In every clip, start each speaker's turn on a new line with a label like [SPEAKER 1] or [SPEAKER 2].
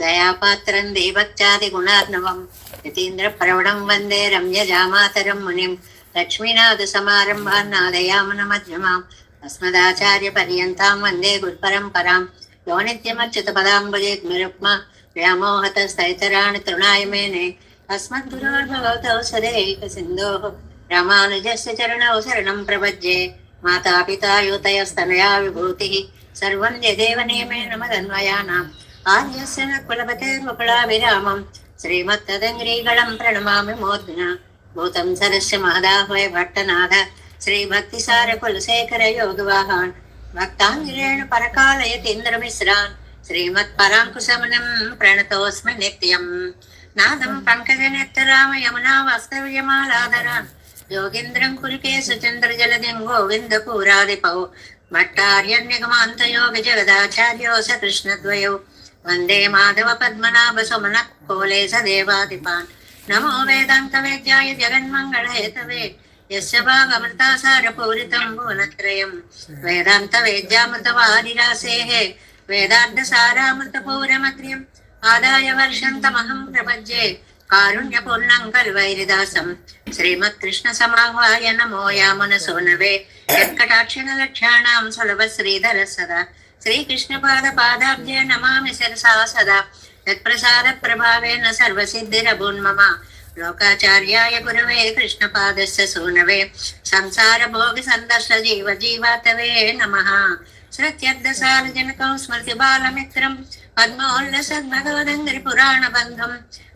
[SPEAKER 1] దయాపాత్రం దేవక్త్యాది గుణార్ణవం యతీంద్ర ప్రవణం వందే రమ్యజామాతరం మునిం లక్ష్మీనాథ సమారంభాన్ నాదయామన మధ్యమాం అస్మదాచార్య పర్యంతాం వందే గురుపరంపరాం యో నిత్యమచ్యుత పదాంబుజేగ్మిరుక్మ వ్యామోహత స్థైతరాణి తృణాయ మేనే అస్మద్గురోర్భగవతౌ సదేక సింధోః రామానుజస్య చరణౌ శరణం ప్రపద్యే మాతాపితా యూతయస్తనయా విభూతిః సర్వం యదేవ నియమేన మదన్వయానాం ఆర్యస్య న కులపతేర్వకులాభిరామం శ్రీమత్తదంగ్రీగళం ప్రణమామి మూర్ధ్న భూతం సరస్య మహదాహ్వయ భట్టనాథ శ్రీభక్తిసార కులశేఖర యోగవాహాన్ భక్తాంగిరేణ పరకాలయతీంద్రమిశ్రాన్ శ్రీమత్పరాంకుశమనం ప్రణతోస్మి నిత్యం నాదం పంకజనేత్రామ యమునా వాస్తవ్యమాలాధరాన్ యోగేంద్రం కులికేశ చంద్రజలదిం గోవిందపూరాదిపౌ భట్టార్యన్యగమాంతయోగ జగదాచార్యోస కృష్ణద్వయౌ వందే మాధవ పద్మనాభ సుమన కోలేశ దేవాదిపాన్ నమో వేదాంత వేద్యాయ జగన్మంగళహేతవే యస్య భాగమృతాసార పూరితం భువనత్రయం వేదాంత వేద్యామృతవారిరాసేః వేదార్థ సారామృత పూరమత్ర్యం ఆదాయ వర్షంతమహం ప్రపద్యే కారుణ్యపూర్ణం కల్వైరిదాసం శ్రీమత్కృష్ణ సమాహ్వాయ నమో యామన సోనవే వెంకటాక్షణ లక్ష్యాణం సులభ శ్రీధర సదా శ్రీకృష్ణ పాద పాదాబ్జే నమామి శిరసా సదా యత్ప్రసాద ప్రభావేన సర్వసిద్ధిరభూన్మమ లోకాచార్యాయ గురవే కృష్ణపాదస్య సూనవే సంసార భోగ సందర్శ జీవ జీవాతవే నమః శ్రుత్యర్థసారజనకం స్మృతి బాలమిత్రం పద్మోల్లసద్భగవదంగ్రి పురాణ బంధం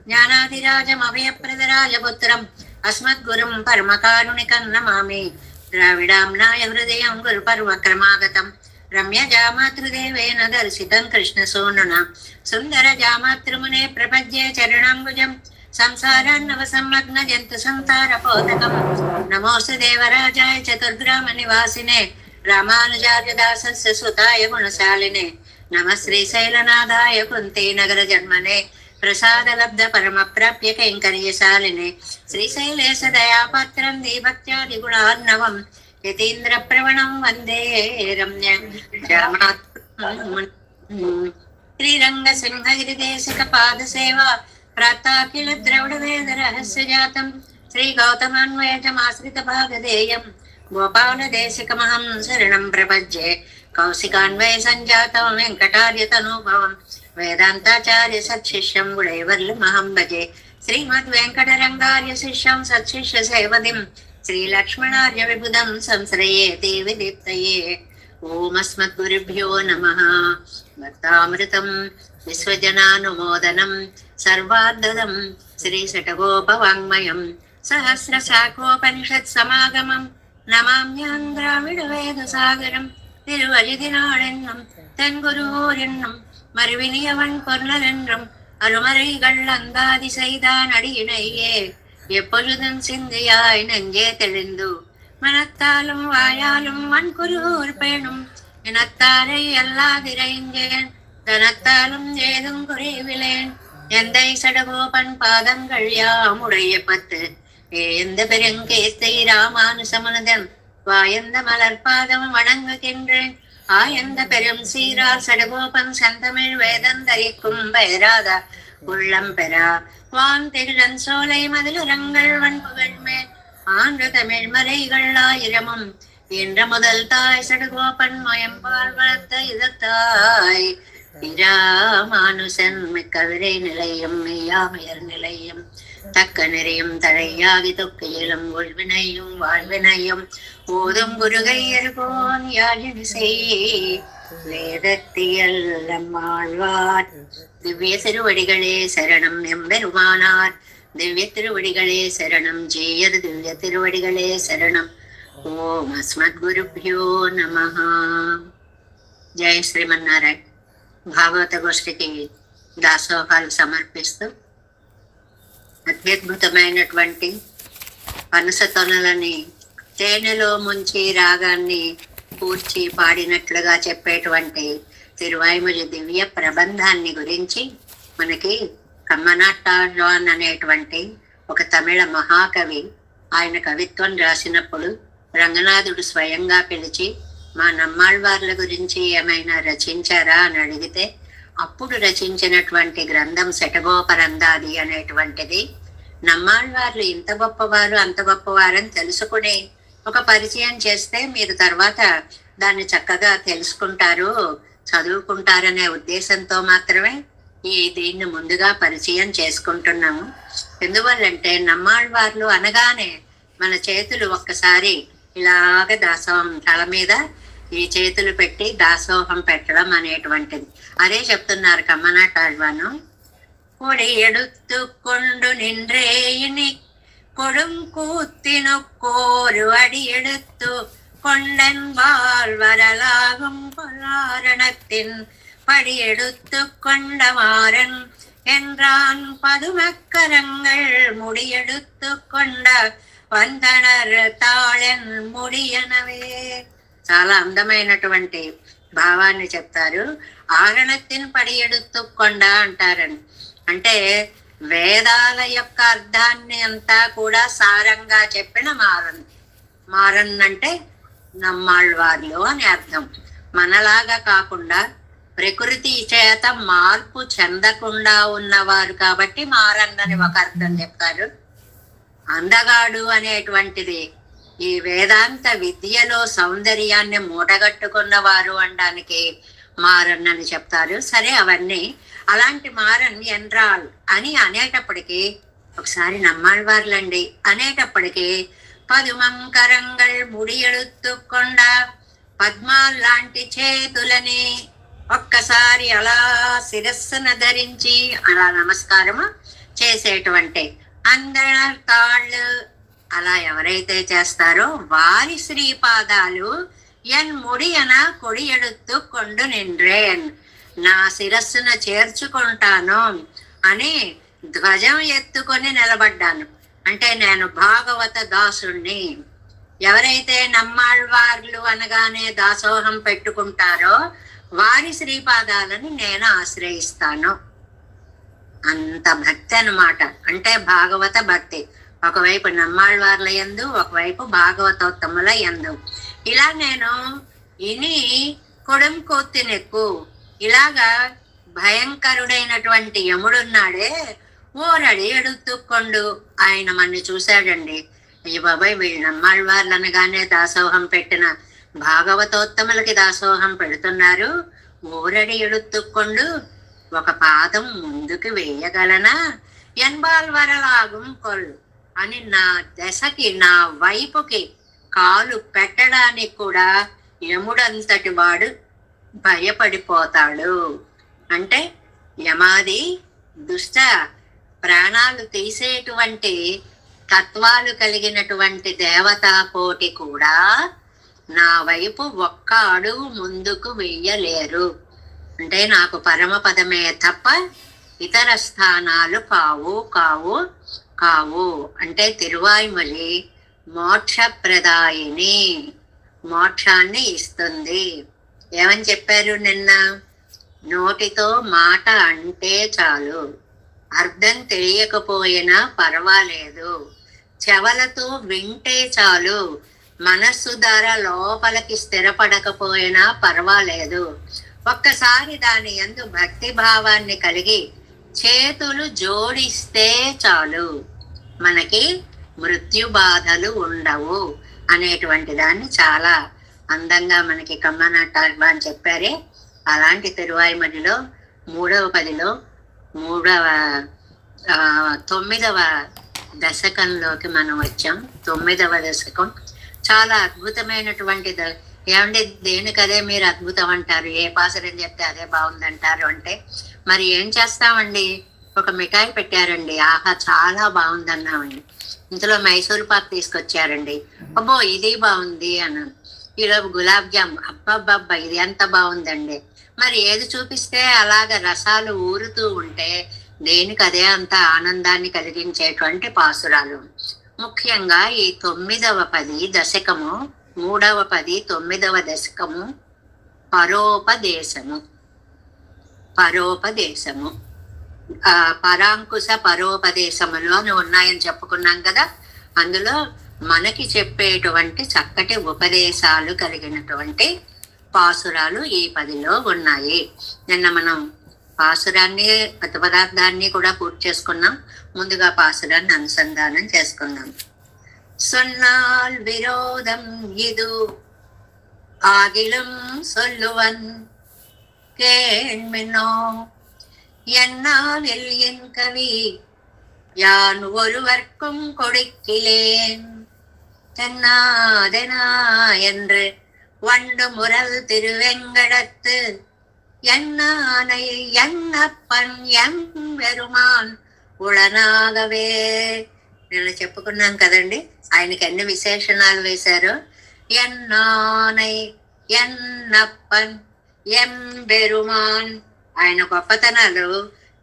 [SPEAKER 1] జ్ఞానాదిరాజమభయప్రదరాజపుత్రం అస్మద్గురుం పరమకారుణికం నమామి ద్రావిడాంనాయ హృదయం గురుపర్వక్రమాగతం రమ్య జామాతృదేవేన దర్శితం కృష్ణసూనున సుందర జామాతృమునే ప్రపద్యే చరణాంబుజం సంసారాన్నవ సమ్మగ్న జంతు సంతారపోతకం నమోస్తు దేవరాజాయ చతుర్గ్రామ నివాసినే రామానుజార్యదాసస్య సుతాయ గుణశాలినే నమ శ్రీశైలనాథాయ కుంతే నగర జన్మనే ప్రసాద లబ్ధ పరమ ప్రాప్య కైంకర్యశాలినే శ్రీశైలేశ దయాపాత్రం దీభక్త్యాది గుణార్ణవం యతీంద్ర ప్రవణం వందే రమ్య శ్రీరంగ సింహగిరిదేశిక పాద సేవా ప్రాతాఖిల ద్రవిడ వేద రహస్య జాతం శ్రీ గౌతమాన్వయజమాశ్రిత భాగధేయం గోపాల దేశికమహం శరణం ప్రపద్యే కౌశికాన్వయ సంజాతం వెంకటార్య తనూభవం వేదాంతాచార్య సత్శిష్యం గుడైవర్లమహం భజే శ్రీమద్ వెంకటరంగార్య శిష్యం సత్శిష్య సేవదిం శ్రీలక్ష్మణార్య విబుధం సంశ్రయే దేవి దీప్తయే ఓం అస్మద్గురుభ్యో నమః భక్తామృతం విశ్వజనానుమోదనం సర్వార్ధదం శ్రీశటగోపవాङ्మయం సహస్రశాఖోపనిషత్ సమాగమం నమామ్యాం ద్రావిడ వేద సాగరం திருவழிதினாளென்னும் தென்குருவூரென்னும் மறுவினியவன் பொருளென்றும் அருமறைகள் அந்தாதி செய்தான் அடியினையே எப்பொழுதும் சிந்தையாய் நெஞ்சே தெளிந்து மனத்தாலும் வாயாலும் வன்குருவூர் பேணும் இனத்தாரை எல்லாதிரைஞ்சேன் தனத்தாலும் ஏதும் குறைவிலேன் எந்தை சடகோபன் பாதங்கள் யாமுடைய பத்து எந்த பெருங்கேத்தை ராமானுசமனதன் வாயந்த மலர்பாதம் வணங்குகின்றேன் ஆயந்த பெரும் சீரார் சடகோபன் செந்தமிழ் வேதந்தரிக்கும் பெயராத உள்ளம் பெறா வான் திகழன் சோலை மதிலுரங்கள் வன்புகழ் மேல் ஆண்டு தமிழ் மறைகள் ஆயிரமும் என்ற முதல் தாய் சடகோபன் மயம்பால் வளர்த்த இதத்தாய் இராமானுசன் மிக்கவிரை நிலையும் மெய்யாமையர் நிலையும் தக்க நெறியும் தழையாகி தொக்கையிலும் உள்வினையும் வாழ்வினையும் ஓதும் குருகையர்கோன் யாழிசை வேதத்தியல்லம்மாழ்வார் திவ்ய திருவடிகளே சரணம் எம்பெருமானார் திவ்ய திருவடிகளே சரணம் ஜீயர் திவ்ய திருவடிகளே சரணம் ஓம் அஸ்மத் குருభ్యో నమః. జై శ్రీమన్నారాయణ. భాగవత గోష్ఠికి దాసోహాలు సమర్పిస్తూ అత్యద్భుతమైనటువంటి పనసతొనలని తేనెలో ముంచి రాగాన్ని కూర్చి పాడినట్లుగా చెప్పేటువంటి తిరువాయిమొഴി దివ్య ప్రబంధాన్ని గురించి మనకి కమ్మనాట్టాళ్వాన్ అనేటువంటి ఒక తమిళ మహాకవి ఆయన కవిత్వం రాసినప్పుడు రంగనాథుడు స్వయంగా పిలిచి మా నమ్మాళ్వార్ల గురించి ఏమైనా రచించారా అని అడిగితే అప్పుడు రచించినటువంటి గ్రంథం శఠగోపరందాది అనేటువంటిది. నమ్మాళ్ళవార్లు ఇంత గొప్పవారు అంత గొప్పవారని తెలుసుకుని ఒక పరిచయం చేస్తే మీరు తర్వాత దాన్ని చక్కగా తెలుసుకుంటారు, చదువుకుంటారనే ఉద్దేశంతో మాత్రమే దీన్ని ముందుగా పరిచయం చేసుకుంటున్నాము. ఎందువల్లంటే నమ్మాళ్ళవార్లు అనగానే మన చేతులు ఒక్కసారి ఇలాగ దాసోహం తల మీద ఈ చేతులు పెట్టి దాసోహం పెట్టడం అనేటువంటిది. అదే చెప్తున్నారు కమ్మనాటాళ్వాను. கொடி எடுத்து கொண்டு நின்றேயினி கொடுங்கூத்தினுக்கோரு அடி எடுத்து கொண்டன்பால் வரலாகும் பொல்லாரணத்தின் படி எடுத்து கொண்டவாரன் என்றான் பதுமக்கரங்கள் முடியெடுத்து கொண்ட వందనర్ తాళెన్ ముడియనవే. చాలా అందమైనటువంటి భావాన్ని చెప్తారు. ఆరణత్తిని పడి ఎడుతుకొండ అంటారని, అంటే వేదాల యొక్క అర్థాన్ని అంతా కూడా సారంగా చెప్పిన మారన్. మారన్ అంటే నమ్మాళ్ళవార్లు అని అర్థం. మనలాగా కాకుండా ప్రకృతి చేత మార్పు చెందకుండా ఉన్నవారు కాబట్టి మారన్ ఒక అర్థం చెప్తారు. అందగాడు అనేటువంటిది ఈ వేదాంత విద్యలో సౌందర్యాన్ని మూటగట్టుకున్నవారు అనడానికి మారన్ అని చెప్తారు. సరే, అవన్నీ అలాంటి మారన్ ఎన్రాల్ అని అనేటప్పటికీ, ఒకసారి నమ్మాళ్ళవార్లండి అనేటప్పటికీ పదుమంకరంగల్ ముడి ఎడుతుకొండ పద్మాల్లాంటి చేతులని ఒక్కసారి అలా శిరస్సును ధరించి అలా నమస్కారము చేసేటువంటి అందర్ తాళ్ళు అలా ఎవరైతే చేస్తారో వారి శ్రీపాదాలు ఎన్ ముడియన కొడి ఎడుతూ కొండు నిండ్రేన్, నా శిరస్సును చేర్చుకుంటాను అని ధ్వజం ఎత్తుకొని నిలబడ్డాను. అంటే నేను భాగవత దాసుణ్ణి. ఎవరైతే నమ్మాళ్ళవార్లు అనగానే దాసోహం పెట్టుకుంటారో వారి శ్రీపాదాలను నేను ఆశ్రయిస్తాను. అంత భక్తి అన్నమాట. అంటే భాగవత భక్తి. ఒకవైపు నమ్మాళ్ళవార్ల యందు, ఒకవైపు భాగవతోత్తముల యందు. ఇలా నేను ఇని కొడుం కోత్తినెక్కు, ఇలాగా భయంకరుడైనటువంటి యముడున్నాడే ఓరడి ఎడుతుకొండు. ఆయన మన్ని చూశాడండి. అయ్య బాబాయ్, వీళ్ళు నమ్మాళ్ళవార్లు అనగానే దాసోహం పెట్టిన భాగవతోత్తములకి దాసోహం పెడుతున్నారు. ఓరడి ఎడుతుకొండు, ఒక పాదం ముందుకు వేయగలనా, ఎన్బాల్ వరలాగం కొల్ అని నా దశకి, నా వైపుకి కాలు పెట్టడానికి కూడా యముడంతటి వాడు భయపడిపోతాడు. అంటే యమాది దుష్ట ప్రాణాలు తీసేటువంటి తత్వాలు కలిగినటువంటి దేవతా కోటి కూడా నా వైపు ఒక్క అడుగు ముందుకు వెయ్యలేరు. అంటే నాకు పరమపదమే తప్ప ఇతర స్థానాలు కావు కావు కావు. అంటే తిరువాయ్మొഴി మోక్షప్రదాయిని, మోక్షాన్ని ఇస్తుంది. ఏమని చెప్పారు నిన్న? నోటితో మాట అంటే చాలు, అర్థం తెలియకపోయినా పర్వాలేదు, చెవలతో వింటే చాలు, మనస్సు ద్వారా లోపలికి స్థిరపడకపోయినా పర్వాలేదు, ఒక్కసారి దాని యందు భక్తి భావాన్ని కలిగి చేతులు జోడిస్తే చాలు, మనకి మృత్యు బాధలు ఉండవు అనేటువంటి దాన్ని చాలా అందంగా మనకి కమ్మనాటాళ్వాన్ చెప్పారే. అలాంటి తిరువాయ్మొழிలో 3వ పదిలో 9వ దశకంలోకి మనం వచ్చాం. 9వ దశకం చాలా అద్భుతమైనటువంటి ఏమంటే దేనికదే మీరు అద్భుతం అంటారు, ఏ పాసరం చెప్తే అదే బాగుందంటారు. అంటే మరి ఏం చేస్తామండి, ఒక మిఠాయి పెట్టారండి, ఆహా చాలా బాగుందన్నామండి. ఇందులో మైసూర్ పాక్ తీసుకొచ్చారండి, అబ్బో ఇది బాగుంది అన్నాను. ఈలోపు గులాబ్ జామ్, అబ్బబ్బబ్బా ఇది ఎంత బాగుందండి. మరి ఏది చూపిస్తే అలాగ రసాలు ఊరుతూ ఉంటే దేనికి అదే అంత ఆనందాన్ని కలిగించేటువంటి పాసురాలు. ముఖ్యంగా ఈ 9వ పది దశకము, 3వ పది 9వ దశకము పరోపదేశము. పరోపదేశము పరాంకుశ పరోపదేశములు అని ఉన్నాయని చెప్పుకున్నాం కదా. అందులో మనకి చెప్పేటువంటి చక్కటి ఉపదేశాలు కలిగినటువంటి పాసురాలు ఈ 10లో ఉన్నాయి. నిన్న మనం పాసురాన్ని పదార్థాన్ని కూడా పూర్తి చేసుకున్నాం. ముందుగా పాసురాన్ని అనుసంధానం చేసుకున్నాం. సొన్నాల్ విరోధం ఇది ఆగిలం సొల్లువన్ கேண்மினோ என்னால் என் கவி யான் ஒருவர்க்கும் கொடுக்கிலேன் தென்னாதெனா என்று வண்டு முரல் திருவெங்கடத்து என்னானை ఎన్నప్పన్ ఎంబెరుమాన్ ఉళనాగవే. నేను చెప్పుకున్నాం కదండి, ఆయనకి ఎన్ని విశేషణాలు వేశారో. ఎన్నానై, ఎన్నప్పన్, ఎంబెరుమాన్, ఆయన గొప్పతనాలు.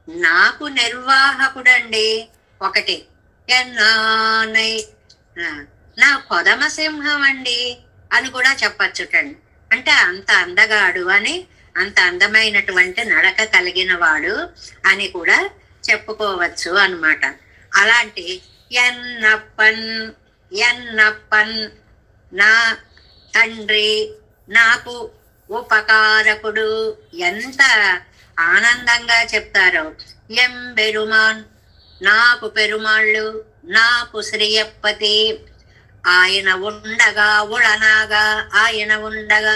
[SPEAKER 1] నాకు నిర్వాహకుడండి ఒకటి. ఎన్నానై, నా కొదమ సింహం అండి అని కూడా చెప్పచ్చుటండి. అంటే అంత అందగాడు అని, అంత అందమైనటువంటి నడక కలిగిన వాడు అని కూడా చెప్పుకోవచ్చు అన్నమాట. అలాంటి ఎన్నప్పన్, ఎన్నప్పన్ నా తండ్రి, నాకు ఉపకారకుడు, ఎంత ఆనందంగా చెప్తారో. ఎంబెరుమాన్, నాకు పెరుమాళ్ళు, నాకు శ్రీయప్పతి, ఆయన ఉండగా ఉళనాగా, ఆయన ఉండగా.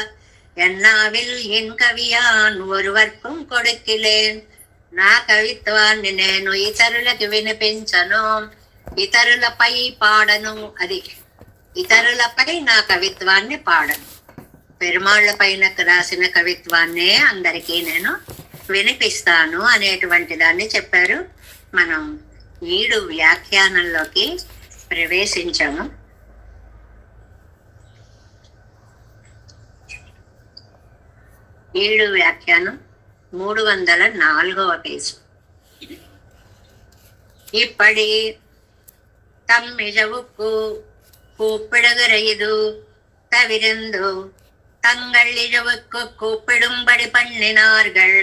[SPEAKER 1] ఎన్నావిల్ ఎన్ కవియాన్ ఒరువర్కం కొడుకిలేన్, నా కవిత్వాన్ని నేను ఇతరులకు వినిపించను, ఇతరులపై పాడను. అది ఇతరులపై నా కవిత్వాన్ని పాడను. పెరుమాళ్ళ పైన రాసిన కవిత్వాన్నే అందరికీ నేను వినిపిస్తాను అనేటువంటి దాన్ని చెప్పారు. మనం ఈడు వ్యాఖ్యానంలోకి ప్రవేశించాము. ఈడు వ్యాఖ్యానం 304వ పేజీ. இப்படி தம்மிழவுக்கு கூப்பிடுகிறையுது தவிர்ந்து தங்கள் இழவுக்கு கூப்பிடும்படி பண்ணினார்கள்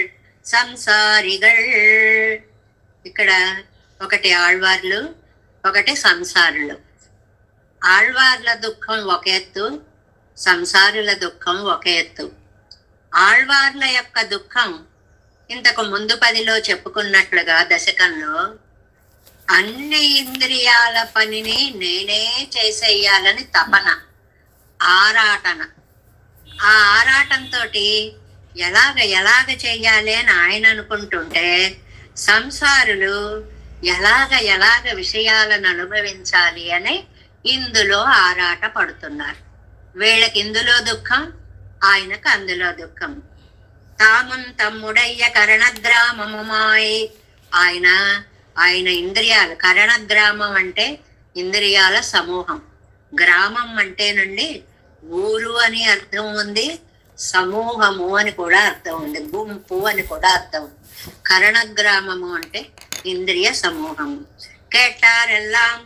[SPEAKER 1] సంసారిగల్. ఇక్కడ ఒకటి ఆళ్వార్లు, ఒకటి సంసారులు. ఆళ్వార్ల దుఃఖం ఒక ఎత్తు, సంసారుల దుఃఖం ఒక ఎత్తు. ఆళ్వార్ల యొక్క దుఃఖం ఇంతకు ముందు 10లో చెప్పుకున్నట్లుగా దశకంలో అన్ని ఇంద్రియాల పనిని నేనే చేసేయాలని తపన, ఆరాటన. ఆ ఆరాటంతో ఎలాగ చెయ్యాలి అని ఆయన అనుకుంటుంటే, సంసారులు ఎలాగ విషయాలను అనుభవించాలి అని ఇందులో ఆరాట పడుతున్నారు. వీళ్ళకి ఇందులో దుఃఖం, ఆయనకు అందులో దుఃఖం. తామున్ తమ్ముడయ్య కరణగ్రామముమాయి, ఆయన ఇంద్రియాలు. కరణగ్రామం అంటే ఇంద్రియాల సమూహం. గ్రామం అంటేనండి ఊరు అని అర్థం ఉంది, సమూహము అని కూడా అర్థం ఉంది, గుంపు అని కూడా అర్థం ఉంది. కరణగ్రామము అంటే ఇంద్రియ సమూహము. కేటారెల్లాం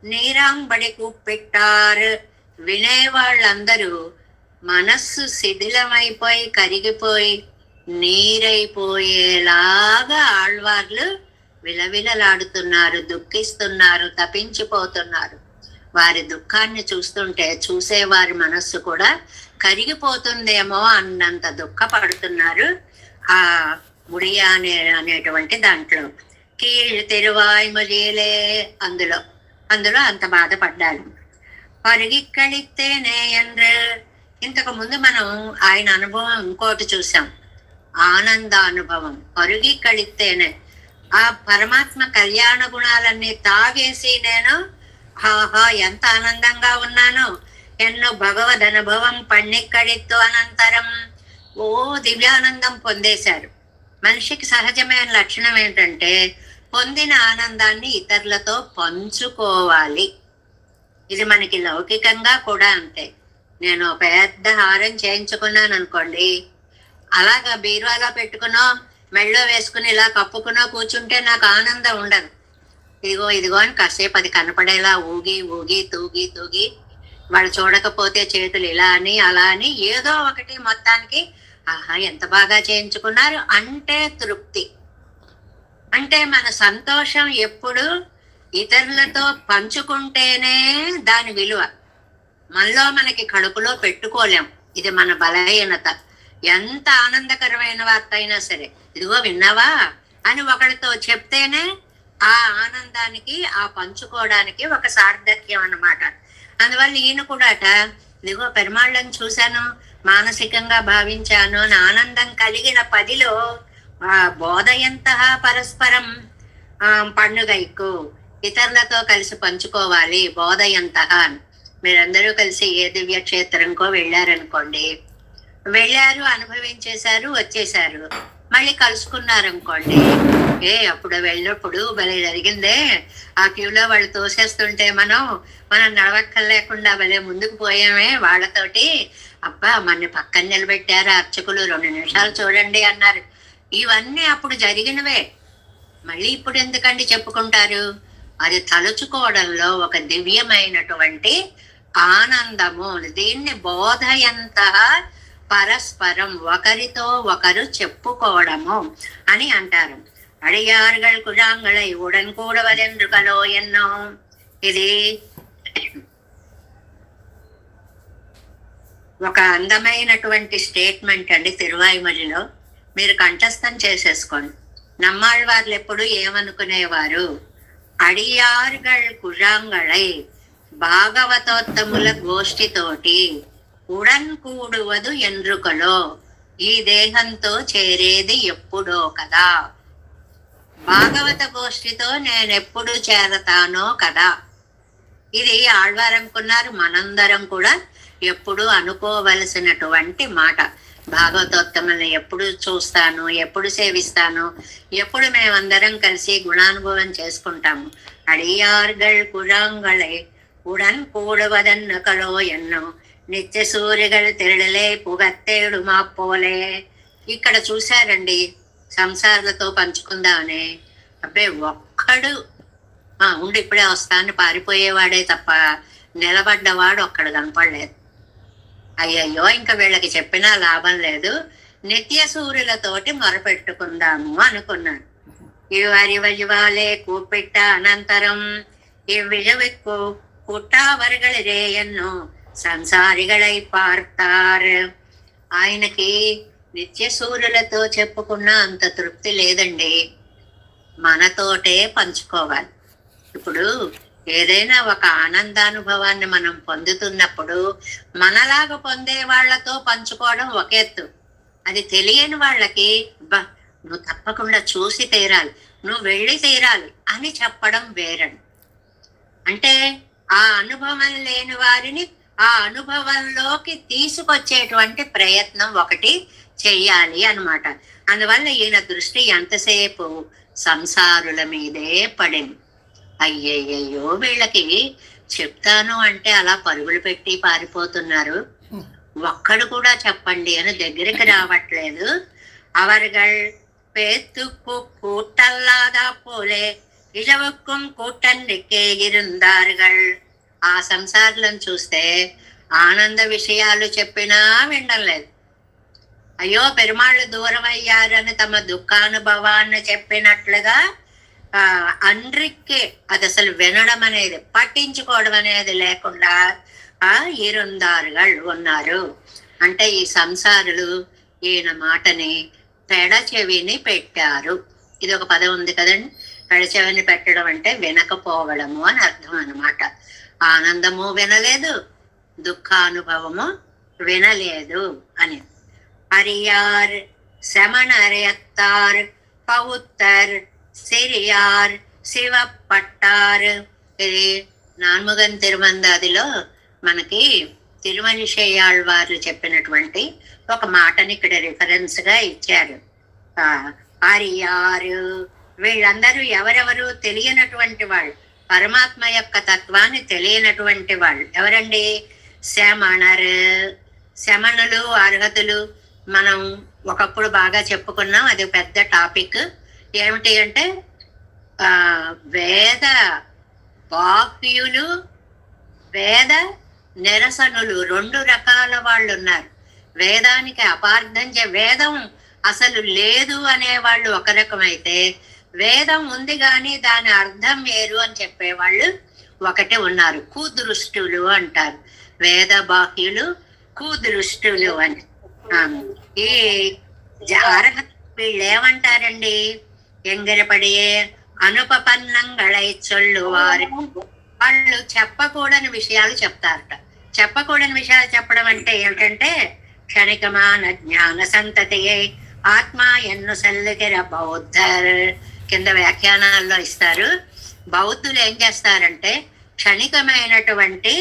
[SPEAKER 1] నీరాంబడి కూప్పెట్టారు, వినేవాళ్ళందరూ మనస్సు శిథిలమైపోయి కరిగిపోయి నీరైపోయేలాగా ఆళ్వార్లు విలవిలలాడుతున్నారు, దుఃఖిస్తున్నారు, తపించిపోతున్నారు. వారి దుఃఖాన్ని చూస్తుంటే చూసేవారి మనస్సు కూడా కరిగిపోతుందేమో అన్నంత దుఃఖపడుతున్నారు. ఆ ముడియా అనేటువంటి దాంట్లో కీళ్ళు తిరువాయ్మొழிయలే, అందులో అంత బాధపడ్డారు. పరుగిక్కడితేనే ఎండ్రు. ఇంతకు ముందు మనం ఆయన అనుభవం ఇంకోటి చూసాం, ఆనందానుభవం. పరుగి కళితేనే, ఆ పరమాత్మ కళ్యాణ గుణాలన్నీ తాగేసి నేను హాహా ఎంత ఆనందంగా ఉన్నాను, ఎన్నో భగవద్ అనుభవం పన్నిక్కడితో అనంతరం ఓ దివ్యానందం పొందేశారు. మనిషికి సహజమైన లక్షణం ఏంటంటే పొందిన ఆనందాన్ని ఇతరులతో పంచుకోవాలి. ఇది మనకి లౌకికంగా కూడా అంతే. నేను పెద్ద హారం చేయించుకున్నాను అనుకోండి, అలాగా బీరువాలో పెట్టుకునో మెళ్ళో వేసుకుని ఇలా కప్పుకునో కూర్చుంటే నాకు ఆనందం ఉండదు. ఇదిగో అని కాసేపు అది కనపడేలా ఊగి తూగి వాళ్ళు చూడకపోతే చేతులు ఇలా అని అలా అని ఏదో ఒకటి మొత్తానికి ఆహా ఎంత బాగా చేయించుకున్నారు అంటే తృప్తి. అంటే మన సంతోషం ఎప్పుడు ఇతరులతో పంచుకుంటేనే దాని విలువ. మనలో మనకి కడుపులో పెట్టుకోలేం, ఇది మన బలహీనత. ఎంత ఆనందకరమైన వార్త అయినా సరే, ఇదిగో విన్నావా అని ఒకరితో చెప్తేనే ఆ ఆనందానికి, ఆ పంచుకోవడానికి ఒక సార్థక్యం అన్నమాట. అందువల్ల ఈయన కూడాట, ఇదిగో పెరుమాళ్ళని చూశాను, మానసికంగా భావించాను అని ఆనందం కలిగిన పదిలో ఆ బోధ ఎంత పరస్పరం పండుగ ఎక్కువ ఇతరులతో కలిసి పంచుకోవాలి బోధ ఎంత. మీరందరూ కలిసి ఏ దివ్య క్షేత్రంకో వెళ్ళారనుకోండి, వెళ్ళారు, అనుభవించేశారు, వచ్చేసారు, మళ్ళీ కలుసుకున్నారనుకోండి, అప్పుడు వెళ్ళినప్పుడు భలే జరిగిందే, ఆ క్యూలో వాళ్ళు తోసేస్తుంటే మనం నడవక్కర్లేకుండా భలే ముందుకు పోయామే వాళ్ళతోటి, అబ్బా మన పక్కన నిలబెట్టారు అర్చకులు, 2 నిమిషాలు చూడండి అన్నారు. ఇవన్నీ అప్పుడు జరిగినవే, మళ్ళీ ఇప్పుడు ఎందుకండి చెప్పుకుంటారు? అది తలుచుకోవడంలో ఒక దివ్యమైనటువంటి ఆనందము. దీన్ని బోధ ఎంత పరస్పరం, ఒకరితో ఒకరు చెప్పుకోవడము అని అంటారు. అడియారుగల్ కుజాంగళై ఉడన్ కూడవదెందుకలో ఎన్నో. ఇది ఒక అందమైనటువంటి స్టేట్మెంట్ అండి తిరువాయిమొழிలో. మీరు కంఠస్థం చేసేసుకోండి. నమ్మాళ్ళవార్లు ఎప్పుడు ఏమనుకునేవారు? అడియారుగల్ కుజాంగళై, భాగవతోత్తముల గోష్ఠితోటి ఉడన్ కూడువదు ఎండ్రుకలో, ఈ దేహంతో చేరేది ఎప్పుడో కదా, భాగవత గోష్ఠితో నేనెప్పుడు చేరతానో కదా. ఇది ఆళ్వారు అనుకున్నారు, మనందరం కూడా ఎప్పుడు అనుకోవలసినటువంటి మాట. భాగవతోత్తముల్ని ఎప్పుడు చూస్తాను, ఎప్పుడు సేవిస్తాను, ఎప్పుడు మేమందరం కలిసి గుణానుభవం చేసుకుంటాము. అడియార్గల్ కుజాంగళై ఉడన్ కూడువదన్నకలో ఎన్నో, నిత్య సూర్యగల్ తిరడలే పుగత్తేడు మాపోలే. ఇక్కడ చూశారండి, సంసారాలతో పంచుకుందామని, అబ్బే ఒక్కడు ఉండి ఇప్పుడే వస్తాను పారిపోయేవాడే తప్ప నిలబడ్డవాడు ఒక్కడు కనపడలేదు. అయ్యయ్యో ఇంకా వీళ్ళకి చెప్పినా లాభం లేదు, నిత్య సూర్యులతోటి మొరపెట్టుకుందాము అనుకున్నాను. ఇవరివజివాలే కూపిట్ట అనంతరం ఇవ్విజవెక్కు కుట్టావరగళిరే ఎన్నో సంసారిగళై పార్తార్. ఆయనకి నిత్య సూర్యులతో చెప్పుకున్న అంత తృప్తి లేదండి, మనతోటే పంచుకోవాలి. ఇప్పుడు ఏదైనా ఒక ఆనందానుభవాన్ని మనం పొందుతున్నప్పుడు మనలాగా పొందే వాళ్లతో పంచుకోవడం ఒక ఎత్తు. అది తెలియని వాళ్ళకి, నువ్వు తప్పకుండా చూసి తీరాలి, నువ్వు వెళ్ళి తీరాలి అని చెప్పడం వేరండి. అంటే ఆ అనుభవం లేని వారిని ఆ అనుభవంలోకి తీసుకొచ్చేటువంటి ప్రయత్నం ఒకటి చెయ్యాలి అన్నమాట. అందువల్ల ఈయన దృష్టి ఎంతసేపు సంసారుల మీదే పడింది. అయ్యయ్యో వీళ్ళకి చెప్తాను అంటే అలా పరుగులు పెట్టి పారిపోతున్నారు, ఒక్కడు కూడా చెప్పండి అని దగ్గరికి రావట్లేదు. அவர்கள் பேத்துக்கு கூட்டல்லாதா போலே ఇజవక్కుం కూటన్నికే இருந்தார்கள். ఆ సంసారులను చూస్తే ఆనంద విషయాలు చెప్పినా వినలేదు. అయ్యో పెరుమాళ్ళు దూరం అయ్యారని తమ దుఃఖానుభవాన్ని చెప్పినట్లుగా అండ్రిక్కే, అది అసలు వినడం అనేది, పట్టించుకోవడం అనేది లేకుండా ఇరుందారుగా ఉన్నారు. అంటే ఈ సంసారులు ఈయన మాటని పెడచెవిని పెట్టారు. ఇది ఒక పదం ఉంది కదండి, పెడచెవిని పెట్టడం అంటే వినకపోవడము అని అర్థం అన్నమాట. ఆనందము వినలేదు, దుఃఖానుభవము వినలేదు అని. అరియార్ శమణరెత్తార్ పౌత్తర్ సిరియార్ శివ పట్టార్. ఇది నాన్ముగన్ తిరుమందాదిలో మనకి తిరుమలిశేయాళ్వారు చెప్పినటువంటి ఒక మాటని ఇక్కడ రిఫరెన్స్ గా ఇచ్చారు. ఆర్యారు వీళ్ళందరూ ఎవరెవరు? తెలియనటువంటి వాళ్ళు, పరమాత్మ యొక్క తత్వాన్ని తెలియనటువంటి వాళ్ళు. ఎవరండి? శమణరు. శమణులు, అర్హతులు మనం ఒకప్పుడు బాగా చెప్పుకున్నాం, అది పెద్ద టాపిక్. ఏమిటి అంటే వేద బాహ్యులు, వేద నిరసనులు, 2 రకాల వాళ్ళు ఉన్నారు. వేదానికి అపార్థం వేదం అసలు లేదు అనేవాళ్ళు ఒక రకమైతే, వేదం ఉంది కానీ దాని అర్థం వేరు అని చెప్పేవాళ్ళు ఒకటి ఉన్నారు. కుదృష్టులు అంటారు. వేద బాహ్యులు, కుదృష్టులు అని. ఆ, ఈ అర్హత వీళ్ళు ఏమంటారండి? ఎంగిరపడియే అనుపపన్నంగళై చొల్లు వారి, వాళ్ళు చెప్పకూడని విషయాలు చెప్తారట. చెప్పకూడని విషయాలు చెప్పడం అంటే ఏమిటంటే, క్షణికమాన జ్ఞాన సంతతియే ఆత్మ ఎన్ను సల్లికిర బౌద్ధర్ కింద వ్యాఖ్యానాల్లో ఇస్తారు. బౌద్ధులు ఏం చేస్తారంటే, క్షణికమైనటువంటి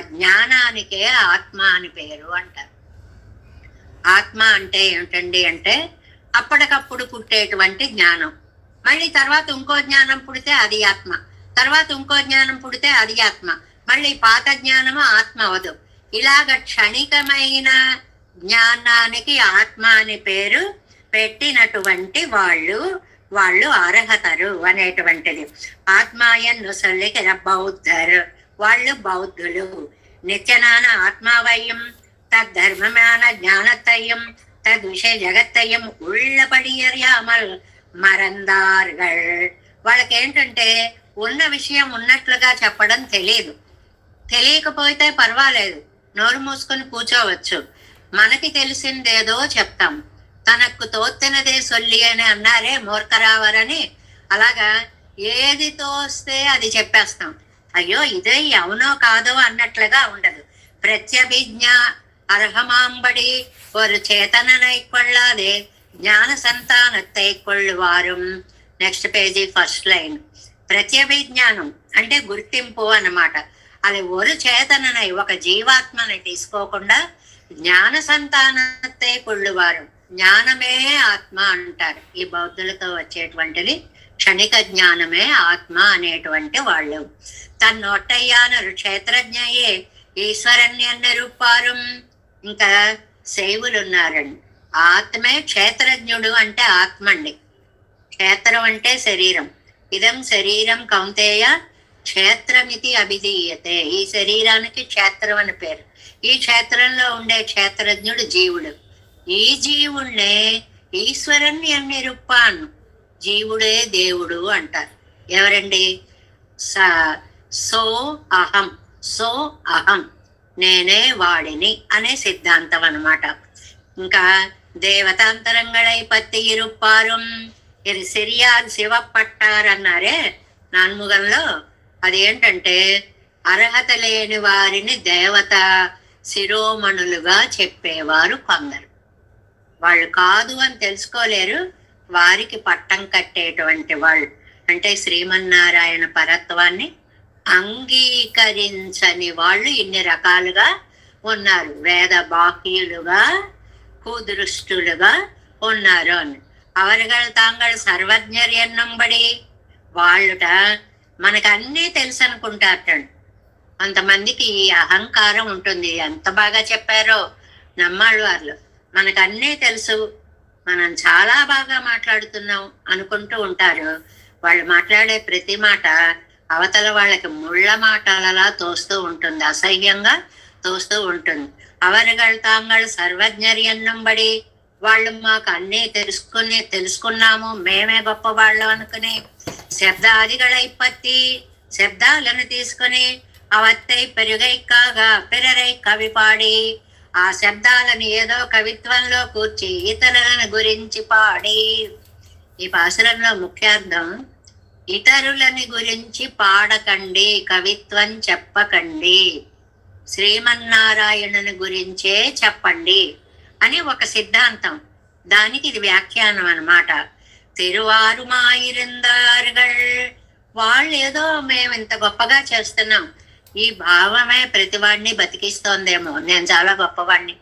[SPEAKER 1] జ్ఞానానికే ఆత్మ అని పేరు అంటారు. ఆత్మ అంటే ఏమిటండి అంటే, అప్పటికప్పుడు పుట్టేటువంటి జ్ఞానం. మళ్ళీ తర్వాత ఇంకో జ్ఞానం పుడితే అది ఆత్మ, తర్వాత ఇంకో జ్ఞానం పుడితే అది ఆత్మ, మళ్ళీ పాత జ్ఞానము ఆత్మ అవదు. ఇలాగ క్షణికమైన జ్ఞానానికి ఆత్మ అని పేరు పెట్టినటువంటి వాళ్ళు అర్హతరు అనేటువంటిది. ఆత్మాయన్ను సల్లికిర బౌద్ధరు, వాళ్ళు బౌద్ధులు. నిత్యనాన ఆత్మావయం తద్ధర్మమాన జ్ఞానத்தையும் తద్విషయ జగత్తయ్యం ఉళ్ళపడియర్యామల్ మరందార్గల్. వాళ్ళకి ఏంటంటే ఉన్న విషయం ఉన్నట్లుగా చెప్పడం తెలియదు. తెలియకపోతే పర్వాలేదు, నోరు మూసుకొని కూర్చోవచ్చు. మనకి తెలిసిందేదో చెప్తాం. తనకు తోచినదే సొల్లి అని అన్నారే మూర్ఖరావరని, అలాగా ఏది తోస్తే అది చెప్పేస్తాం. అయ్యో ఇదే అవునో కాదో అన్నట్లుగా ఉండదు. ప్రత్యభిజ్ఞ அர்ஹமாம்படி ஒரு சேதனனை கொள்ளாதே జ్ఞాన సంతానத்தை కొள்ளுవారుం. Next page first line. ప్రత్యభిజ్ఞానం అంటే గుర్తింపు అన్నమాట. అది ఒక చేతననై ఒక జీవాత్మని తీసుకోకుండా జ్ఞాన సంతానத்தை కొள்ளுవారు, జ్ఞానమే ఆత్మ అంటారు. ఈ బౌద్ధులతో వచ్చేటువంటిది క్షణిక జ్ఞానమే ఆత్మ అనేటువంటి వాళ్ళు. తన్నొట్టయ్యానరు క్షేత్రజ్ఞయే ఈశ్వరన్యన్నరుపారుం. ఇంకా శైవులు ఉన్నారండి. ఆత్మే క్షేత్రజ్ఞుడు అంటే ఆత్మ అండి. క్షేత్రం అంటే శరీరం. ఇదం శరీరం కౌంతేయ క్షేత్రమితి అభిధీయతే. ఈ శరీరానికి క్షేత్రం అని పేరు. ఈ క్షేత్రంలో ఉండే క్షేత్రజ్ఞుడు జీవుడు. ఈ జీవుణ్ణే ఈశ్వరుణ్ణి అన్ని రూపాను, జీవుడే దేవుడు అంటారు. ఎవరండి? సో అహం, సో అహం నేనే వాడిని అనే సిద్ధాంతం అన్నమాట. ఇంకా దేవతాంతరంగళై పత్తి ఇరుప్పారుం, ఇది సిరియార్ శివపట్టారు అన్నారే నాన్ముగంలో. అదేంటంటే అర్హత లేని వారిని దేవత శిరోమణులుగా చెప్పేవారు కొందరు. వాళ్ళు కాదు అని తెలుసుకోలేరు, వారికి పట్టం కట్టేటువంటి వాళ్ళు. అంటే శ్రీమన్నారాయణ పరత్వాన్ని అంగీకరించని వాళ్ళు ఇన్ని రకాలుగా ఉన్నారు. వేద బాహ్యులుగా కుదృష్టులుగా ఉన్నారు అని. అవరుగల్ తాంగల్ సర్వజ్ఞర్ ఎన్నంబడి, వాళ్ళుట మనకు అన్నీ తెలుసు అనుకుంటారటండి. కొంతమందికి ఈ అహంకారం ఉంటుంది. ఎంత బాగా చెప్పారో నమ్మాళ్ళు వాళ్ళు. మనకు అన్నీ తెలుసు, మనం చాలా బాగా మాట్లాడుతున్నాం అనుకుంటూ ఉంటారు. వాళ్ళు మాట్లాడే ప్రతి మాట అవతల వాళ్ళకి ముళ్ళ మాటలలా తోస్తూ ఉంటుంది, అసహ్యంగా తోస్తూ ఉంటుంది. అవరుగల్ తాంగల్ సర్వజ్ఞర్ ఎన్నంబడి, వాళ్ళు మాకు అన్నీ తెలుసుకున్నాము, మేమే గొప్ప వాళ్ళు అనుకుని శబ్దాదిగళై పత్తి, శబ్దాలను తీసుకుని అవత్తై పెరుగై కాగా పిరరై కవి పాడి, ఆ శబ్దాలను ఏదో కవిత్వంలో కూర్చి ఇతరులను గురించి పాడి. ఈ పాసురంలో ముఖ్యార్థం ఇతరులని గురించి పాడకండి, కవిత్వం చెప్పకండి, శ్రీమన్నారాయణుని గురించే చెప్పండి అని ఒక సిద్ధాంతం. దానికి ఇది వ్యాఖ్యానం అన్నమాట. తిరువారుమాయిరిందారుగల్, వాళ్ళు ఏదో మేము ఇంత గొప్పగా చేస్తున్నాం, ఈ భావమే ప్రతివాడిని బతికిస్తోందేమో. నేను చాలా గొప్పవాడిని,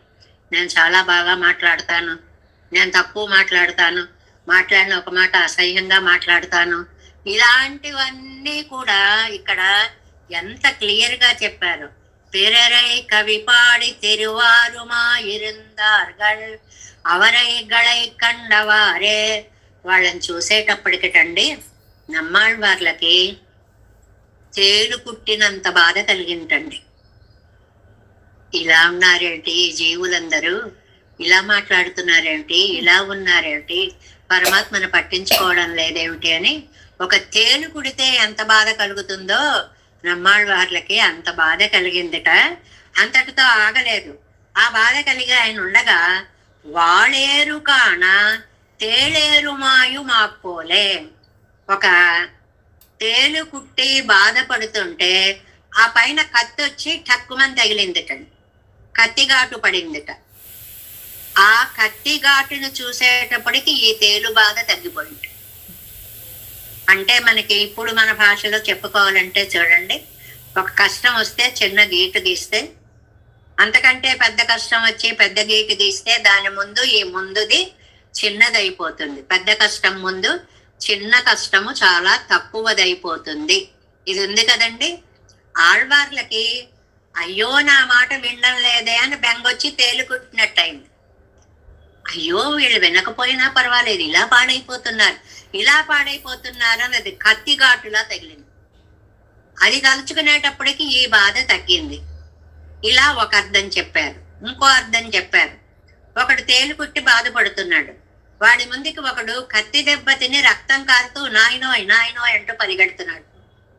[SPEAKER 1] నేను చాలా బాగా మాట్లాడతాను, నేను తక్కువ మాట్లాడతాను, మాట్లాడిన ఒక మాట అసహ్యంగా మాట్లాడతాను, ఇలాంటివన్నీ కూడా ఇక్కడ ఎంత క్లియర్ గా చెప్పారు. பிறரை கவிபாடி తిరువారుమాయిరిందార్గల్ అవరైగళై కండవారే. వాళ్ళని చూసేటప్పటికిటండి నమ్మాళ్ళ వాళ్ళకి తేలు కుట్టినంత బాధ కలిగింటండి. ఇలా ఉన్నారేంటి ఈ జీవులందరూ, ఇలా మాట్లాడుతున్నారేమిటి, ఇలా ఉన్నారేమిటి, పరమాత్మను పట్టించుకోవడం లేదేమిటి అని. ఒక తేలు కుడితే ఎంత బాధ కలుగుతుందో నమ్మాళ్ళ వాళ్ళకి అంత బాధ కలిగిందిట. అంతటితో ఆగలేదు. ఆ బాధ కలిగి ఆయన ఉండగా వాళేరు కాన తేలేరు మాయు మాపోలే. ఒక తేలు కుట్టి బాధపడుతుంటే ఆ పైన కత్తి వచ్చి టక్కుమని తగిలిందిట, కత్తిఘాటు పడిందిట. ఆ కత్తిఘాటును చూసేటప్పటికి ఈ తేలు బాధ తగ్గిపోయింది. అంటే మనకి ఇప్పుడు మన భాషలో చెప్పుకోవాలంటే చూడండి, ఒక కష్టం వస్తే చిన్న గీటు గీస్తే, అంతకంటే పెద్ద కష్టం వచ్చి పెద్ద గీటు గీస్తే దాని ముందు ఈ ముందుది చిన్నదైపోతుంది. పెద్ద కష్టం ముందు చిన్న కష్టము చాలా తక్కువదైపోతుంది. ఇది ఉంది కదండి. ఆళ్వార్లకి అయ్యో నా మాట వినడం లేదే అని బెంగొచ్చి తేలుకుట్టినట్టయింది. అయ్యో వీళ్ళు వినకపోయినా పర్వాలేదు, ఇలా పాడైపోతున్నారు అన్నది కత్తిఘాటులా తగిలింది. అది తలుచుకునేటప్పటికి ఈ బాధ తగ్గింది. ఇలా ఒక అర్థం చెప్పారు. ఇంకో అర్థం చెప్పారు. ఒకడు తేలు కుట్టి బాధపడుతున్నాడు, వాడి ముందుకి ఒకడు కత్తి దెబ్బ తిని రక్తం కారుతూ నాయనోయ్ నాయనోయ్ అంటూ పరిగెడుతున్నాడు.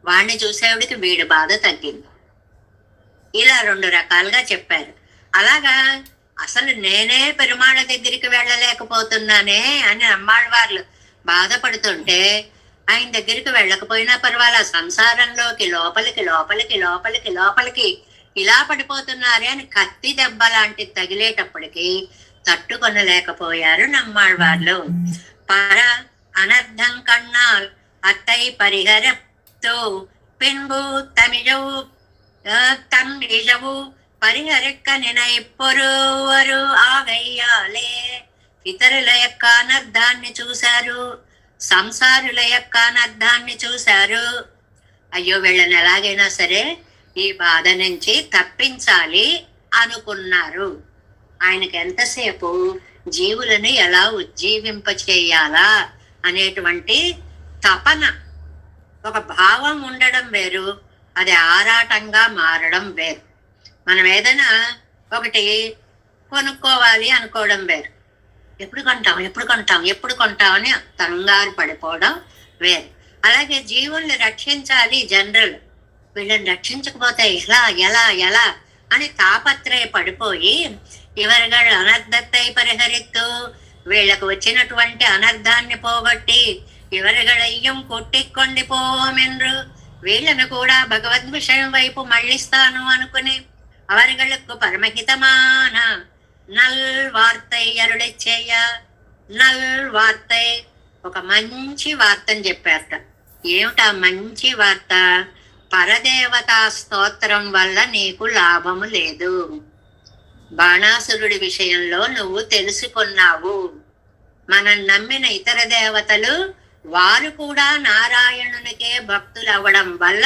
[SPEAKER 1] వాడిని చూసేవాడికి వీడి బాధ తగ్గింది. ఇలా 2 రకాలుగా చెప్పారు. అలాగా అసలు నేనే పెరుమాళ దగ్గరికి వెళ్ళలేకపోతున్నానే అని అమ్మాళ్ళవార్లు బాధపడుతుంటే ఆయన దగ్గరికి వెళ్ళకపోయినా పర్వాలా, సంసారంలోకి లోపలికి లోపలికి లోపలికి లోపలికి ఇలా పడిపోతున్నారే అని కత్తి దెబ్బ లాంటి తగిలేటప్పటికి తట్టుకొనలేకపోయారు నమ్మాళ్ళవార్లు. పర అనర్థం కన్నాల్ అత్తై పరిహరతో పిన్బు తమిజవు తమిజవు పరిహరిక్క నినైప్పొరువరు ఆగయ్యాలే. ఇతరుల యొక్క అనర్థాన్ని చూశారు, సంసారుల యొక్క అనర్థాన్ని చూశారు. అయ్యో వీళ్ళని ఎలాగైనా సరే ఈ బాధ నుంచి తప్పించాలి అనుకున్నారు. ఆయనకి ఎంతసేపు జీవులను ఎలా ఉజ్జీవింప చేయాలా అనేటువంటి తపన, ఒక భావం ఉండడం వేరు, అది ఆరాటంగా మారడం వేరు. మనం ఏదైనా ఒకటి కొనుక్కోవాలి అనుకోవడం వేరు, ఎప్పుడు కొంటాం అని కంగారు పడిపోవడం వేరు. అలాగే జీవుల్ని రక్షించాలి జనరల్, వీళ్ళని రక్షించకపోతే ఎలా ఎలా ఎలా అని తాపత్రయ పడిపోయి ఇవరుಗಳು అనర్థத்தை పరిహరిత్తు, వీళ్ళకు వచ్చినటువంటి అనర్థాన్ని పోగొట్టి ఇవరుಗಳయ్యం కొట్టిక్కొండి పోమెన్రు, వీళ్ళను కూడా భగవద్ విషయం వైపు మళ్ళిస్తాను అనుకుని அவர்களுக்கு పరమహితమాన నల్ వార్తై అరుళిచ్చేయ. నల్ వార్తై ఒక మంచి వార్తని చెప్పారట. ఏమిటా మంచి వార్త? పరదేవతా స్తోత్రం వల్ల నీకు లాభము లేదు. బాణాసురుడి విషయంలో నువ్వు తెలుసుకున్నావు. మనం నమ్మిన ఇతర దేవతలు వారు కూడా నారాయణునికే భక్తులు అవ్వడం వల్ల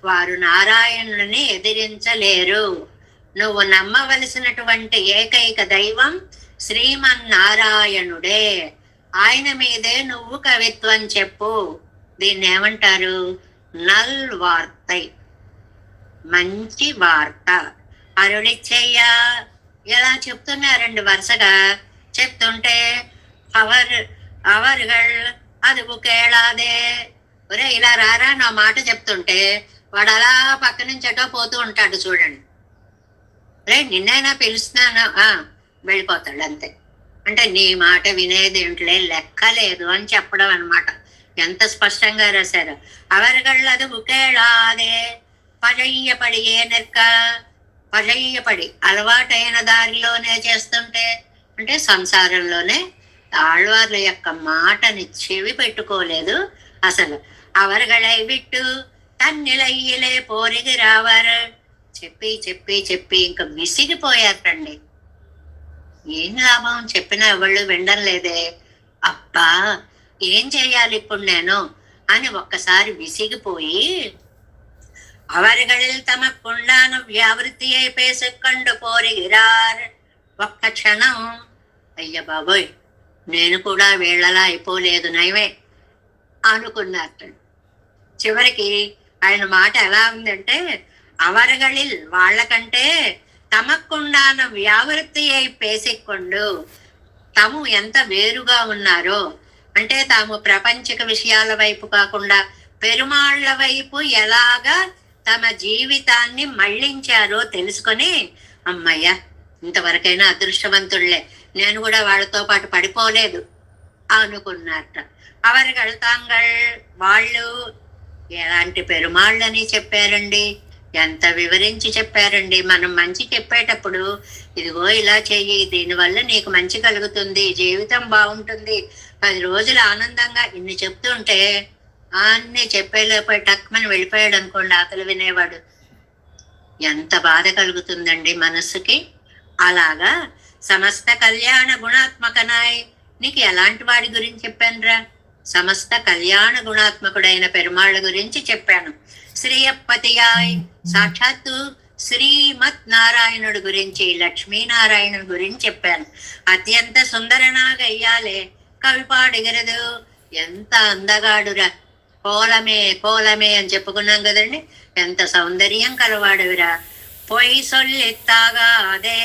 [SPEAKER 1] వారు నారాయణుని ఎదిరించలేరు. నువ్వు నమ్మవలసినటువంటి ఏకైక దైవం శ్రీమన్నారాయణుడే. ఆయన మీదే నువ్వు కవిత్వం చెప్పు. దీన్ని ఏమంటారు? నల్ వార్తై, మంచి వార్త. అరుళిచ్చేయ ఎలా చెప్తున్నారండి వరుసగా చెప్తుంటే అవరుగల్ అదుపు కేళాదే. ఒరే ఇలా రారా నా మాట చెప్తుంటే వాడు అలా పక్క నుంచి ఎటో పోతూ ఉంటాడు చూడండి. రే నిన్నైనా పిలుస్తున్నాను, వెళ్ళిపోతాడు అంతే. అంటే నీ మాట వినేదేంట్లే లెక్కలేదు అని చెప్పడం అనమాట. ఎంత స్పష్టంగా రాశారు. అవరుగళ్ళదు ఉకేళాదే పజయ్యపడి పజయ్యపడి అలవాటైన దారిలోనే చేస్తుంటే, అంటే సంసారంలోనే ఆళ్వార్ల యొక్క మాటని చెవి పెట్టుకోలేదు అసలు. అవరుగళై విట్టు తన్నిలయ్యలే పోరిగి రావారు. చెప్పి చెప్పి చెప్పి ఇంకా విసిగిపోయారండి. ఏం లాభం, చెప్పినా ఎవళ్ళు వినడం లేదే. అబ్బా ఏం చెయ్యాలి ఇప్పుడు నేను అని ఒక్కసారి విసిగిపోయి అవరుகளில் తమకుండాన వ్యావృత్తియై పేసుకొండు పోరిగిరార్. ఒక్క క్షణం అయ్య బాబోయ్ నేను కూడా వీళ్ళలా అయిపోలేదు నయమే అనుకున్నారు. చివరికి ఆయన మాట ఎలా ఉందంటే, అవరుகளில் వాళ్ళకంటే తమకుండాన వ్యావృత్తి అయి పేసికొండు, తాము ఎంత వేరుగా ఉన్నారో, అంటే తాము ప్రపంచక విషయాల వైపు కాకుండా పెరుమాళ్ల వైపు ఎలాగా తమ జీవితాన్ని మళ్లించారో తెలుసుకొని, అమ్మయ్య ఇంతవరకైనా అదృష్టవంతుళ్లే, నేను కూడా వాళ్ళతో పాటు పడిపోలేదు అనుకున్నారట. అవர்கள் తాంగల్, వాళ్ళు ఎలాంటి పెరుమాళ్ళని చెప్పారండి, ఎంత వివరించి చెప్పారండి. మనం మంచి చెప్పేటప్పుడు ఇదిగో ఇలా చెయ్యి, దీనివల్ల నీకు మంచి కలుగుతుంది, జీవితం బాగుంటుంది, 10 రోజులు ఆనందంగా ఇన్ని చెప్తుంటే అన్ని చెప్పేలోపై టక్మని వెళ్ళిపోయాడు అనుకోండి ఆతలు వినేవాడు, ఎంత బాధ కలుగుతుందండి మనస్సుకి. అలాగా సమస్త కళ్యాణ గుణాత్మకనాయ్, నీకు ఎలాంటి వాడి గురించి చెప్పానురా, సమస్త కళ్యాణ గుణాత్మకుడైన పెరుమాళ్ళ గురించి చెప్పాను. శ్రీయపతియాయ్, సాక్షాత్తు శ్రీమత్ నారాయణుడు గురించి, లక్ష్మీనారాయణుడి గురించి చెప్పాను. అత్యంత సుందరనాగయ్యాలే కవి పాడిగరదు, ఎంత అందగాడురా, కోలమే కోలమే అని చెప్పుకున్నాం కదండి, ఎంత సౌందర్యం కలవాడురా. పొయ్యి సొల్లెత్తాగా అదే